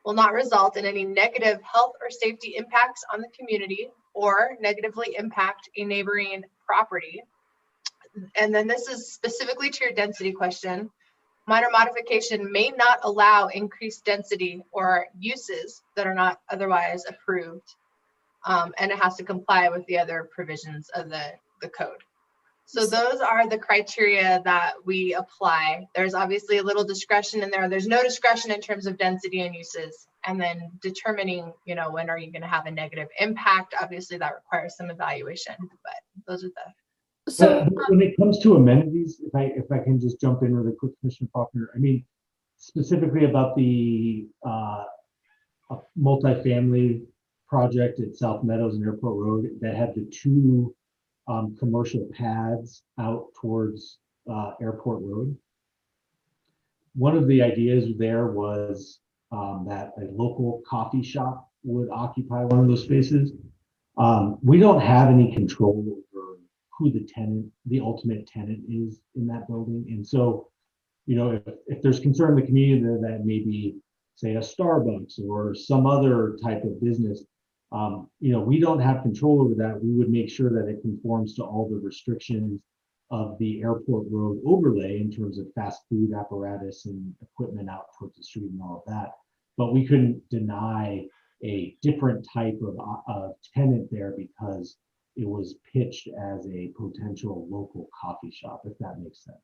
will not result in any negative health or safety impacts on the community or negatively impact a neighboring property. And then this is specifically to your density question. Minor modification may not allow increased density or uses that are not otherwise approved. And it has to comply with the other provisions of the code. So those are the criteria that we apply. There's obviously a little discretion in there. There's no discretion in terms of density and uses. And then determining, when are you going to have a negative impact? Obviously that requires some evaluation, but those are the. So when it comes to amenities, if I can just jump in really quick, Commissioner Faulkner, I mean, specifically about the multifamily project at South Meadows and Airport Road that had the two commercial pads out towards Airport Road. One of the ideas there was that a local coffee shop would occupy one of those spaces. We don't have any control over who the ultimate tenant is in that building. And so, if there's concern in the community that maybe, say, a Starbucks or some other type of business, we don't have control over that. We would make sure that it conforms to all the restrictions of the Airport Road overlay in terms of fast food apparatus and equipment out towards the street and all of that. But we couldn't deny a different type of tenant there because it was pitched as a potential local coffee shop, if that makes sense.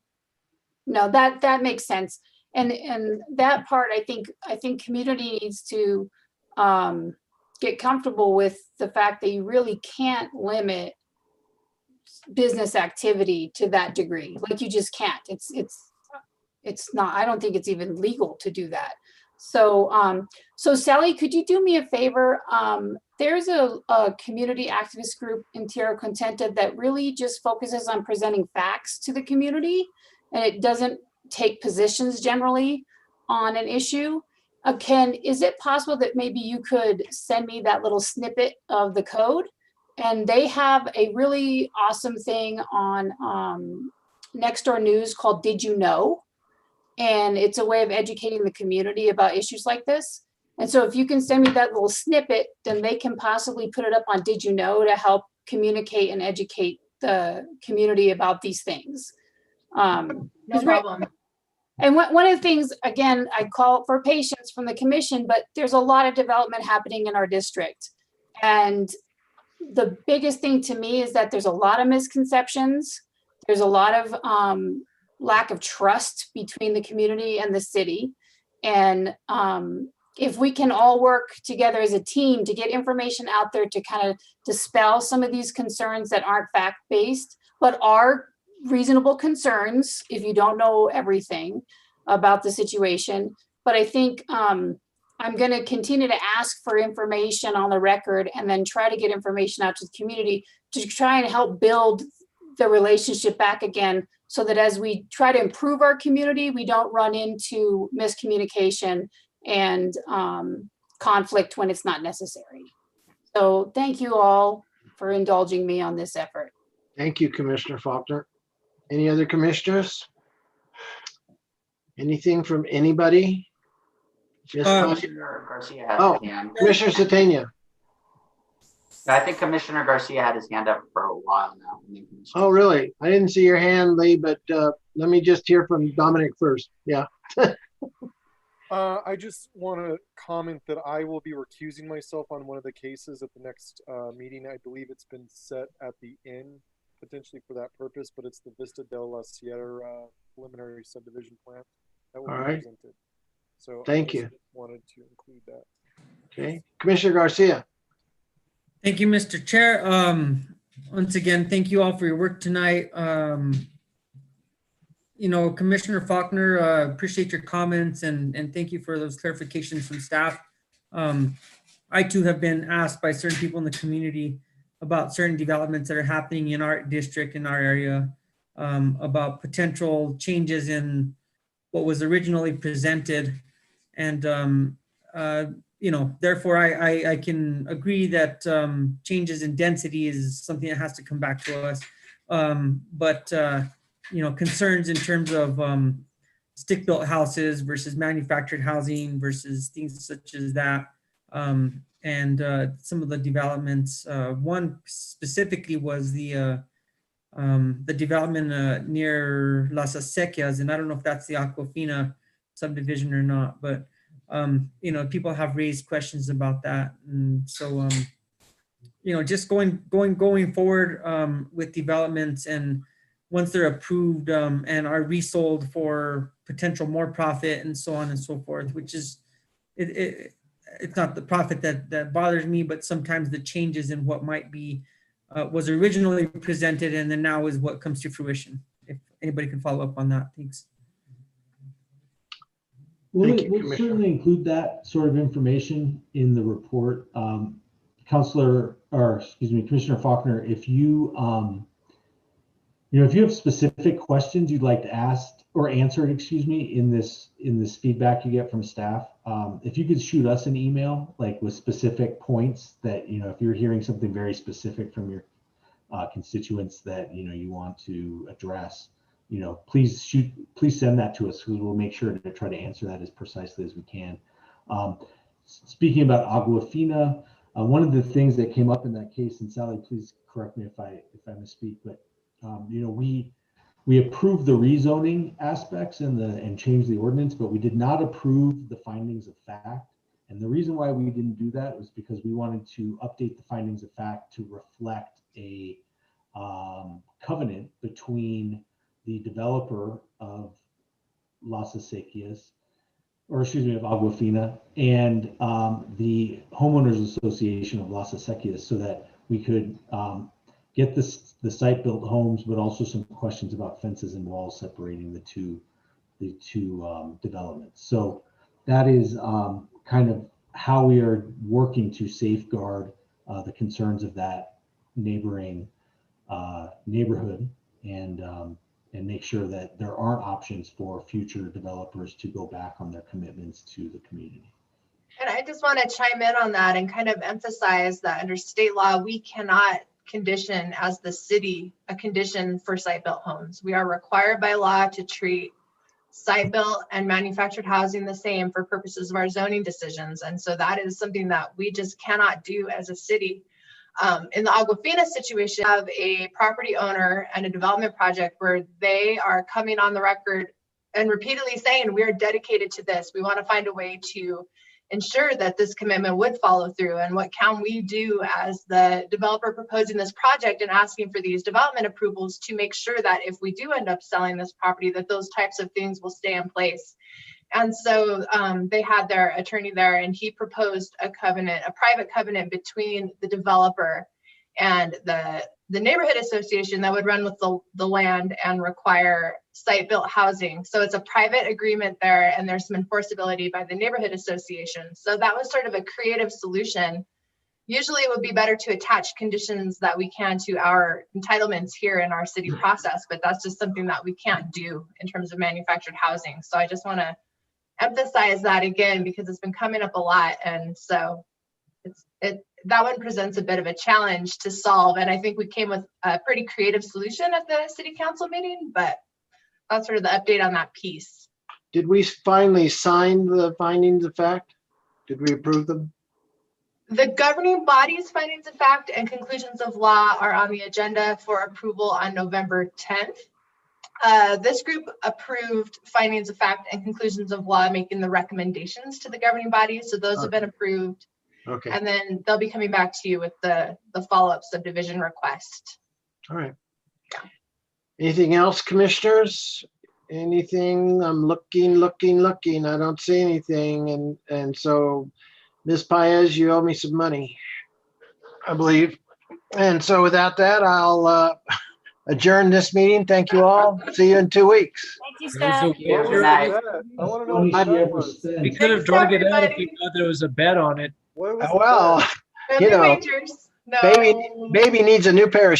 No, that makes sense. And that part, I think community needs to get comfortable with the fact that you really can't limit business activity to that degree. Like you just can't. It's not, I don't think it's even legal to do that. So Sally, could you do me a favor? There's a community activist group in Tierra Contenta that really just focuses on presenting facts to the community, and it doesn't take positions generally on an issue. Is it possible that maybe you could send me that little snippet of the code? And they have a really awesome thing on Nextdoor News called Did You Know? And it's a way of educating the community about issues like this. And so if you can send me that little snippet, then they can possibly put it up on Did You Know to help communicate and educate the community about these things. No problem. And one of the things, again, I call for patience from the commission, but there's a lot of development happening in our district. And the biggest thing to me is that there's a lot of misconceptions. There's a lot of lack of trust between the community and the city. And if we can all work together as a team to get information out there to kind of dispel some of these concerns that aren't fact-based, but are reasonable concerns if you don't know everything about the situation. But I think I'm going to continue to ask for information on the record and then try to get information out to the community to try and help build the relationship back again so that as we try to improve our community, we don't run into miscommunication and conflict when it's not necessary. So thank you all for indulging me on this effort. Thank you, Commissioner Faulkner. Any other commissioners? Anything from anybody? Just Commissioner Garcia had oh, his hand. Commissioner Satania. I think Commissioner Garcia had his hand up for a while now. Oh, really? I didn't see your hand, Lee, but let me just hear from Dominic first. Yeah. I just want to comment that I will be recusing myself on one of the cases at the next meeting. I believe it's been set at the inn potentially for that purpose, but it's the Vista de la Sierra preliminary subdivision plan that will All be right. presented. So Thank I you. just wanted to include that. Okay. Commissioner Garcia. Thank you, Mr. Chair. Once again, thank you all for your work tonight. You know, Commissioner Faulkner, appreciate your comments and thank you for those clarifications from staff. I too have been asked by certain people in the community about certain developments that are happening in our district, in our area, about potential changes in what was originally presented. And, you know, therefore I can agree that changes in density is something that has to come back to us. You know, concerns in terms of stick-built houses versus manufactured housing versus things such as that. Some of the developments, one specifically was the development near Las Acequias, and I don't know if that's the Aquafina subdivision or not, but you know, people have raised questions about that. And so, you know, just going forward with developments, and once they're approved and are resold for potential more profit and so on and so forth, which is, it's not the profit that bothers me, but sometimes the changes in what might be, was originally presented and then now is what comes to fruition. If anybody can follow up on that, thanks. We'll certainly include that sort of information in the report. Commissioner Faulkner, if you, you know, if you have specific questions you'd like to ask or answer, in this feedback you get from staff, if you could shoot us an email, like with specific points that, you know, if you're hearing something very specific from your constituents that, you know, you want to address, you know, please send that to us, because we'll make sure to try to answer that as precisely as we can. Speaking about Aquafina, one of the things that came up in that case, and Sally, please correct me if I misspeak, but you know, we approved the rezoning aspects and changed the ordinance, but we did not approve the findings of fact. And the reason why we didn't do that was because we wanted to update the findings of fact to reflect a covenant between the developer of Las Acequias, or excuse me, of Aquafina, and the homeowners association of Las Acequias, so that we could get the site-built homes, but also some questions about fences and walls separating the two developments. So that is kind of how we are working to safeguard the concerns of that neighboring neighborhood, and make sure that there aren't options for future developers to go back on their commitments to the community. And I just want to chime in on that and kind of emphasize that under state law, we cannot condition as the city a condition for site-built homes. We are required by law to treat site-built and manufactured housing the same for purposes of our zoning decisions. And so that is something that we just cannot do as a city. In the Aquafina situation, we have a property owner and a development project where they are coming on the record and repeatedly saying, we are dedicated to this. We want to find a way to ensure that this commitment would follow through. And what can we do as the developer proposing this project and asking for these development approvals to make sure that if we do end up selling this property, that those types of things will stay in place. And so they had their attorney there, and he proposed a covenant, a private covenant between the developer and the neighborhood association that would run with the land and require site-built housing. So it's a private agreement there, and there's some enforceability by the neighborhood association. So that was sort of a creative solution usually it would be better to attach conditions that we can to our entitlements here in our city process, but that's just something that we can't do in terms of manufactured housing. So I just want to emphasize that again, because it's been coming up a lot. And so that one presents a bit of a challenge to solve. And I think we came with a pretty creative solution at the city council meeting, but that's sort of the update on that piece. Did we finally sign the findings of fact? Did we approve them? The governing body's findings of fact and conclusions of law are on the agenda for approval on November 10th. This group approved findings of fact and conclusions of law, making the recommendations to the governing body. So those have been approved. Okay. And then they'll be coming back to you with the follow-up subdivision request. All right. Anything else, commissioners? Anything? I'm looking. I don't see anything. And so, Ms. Paez, you owe me some money, I believe. And so without that, I'll adjourn this meeting. Thank you all. See you in 2 weeks. Thank you, staff. Good night. I want to know what that was. We could have drug it out if we thought there was a bet on it. What was Well, No you new know, wagers. No. baby needs a new pair of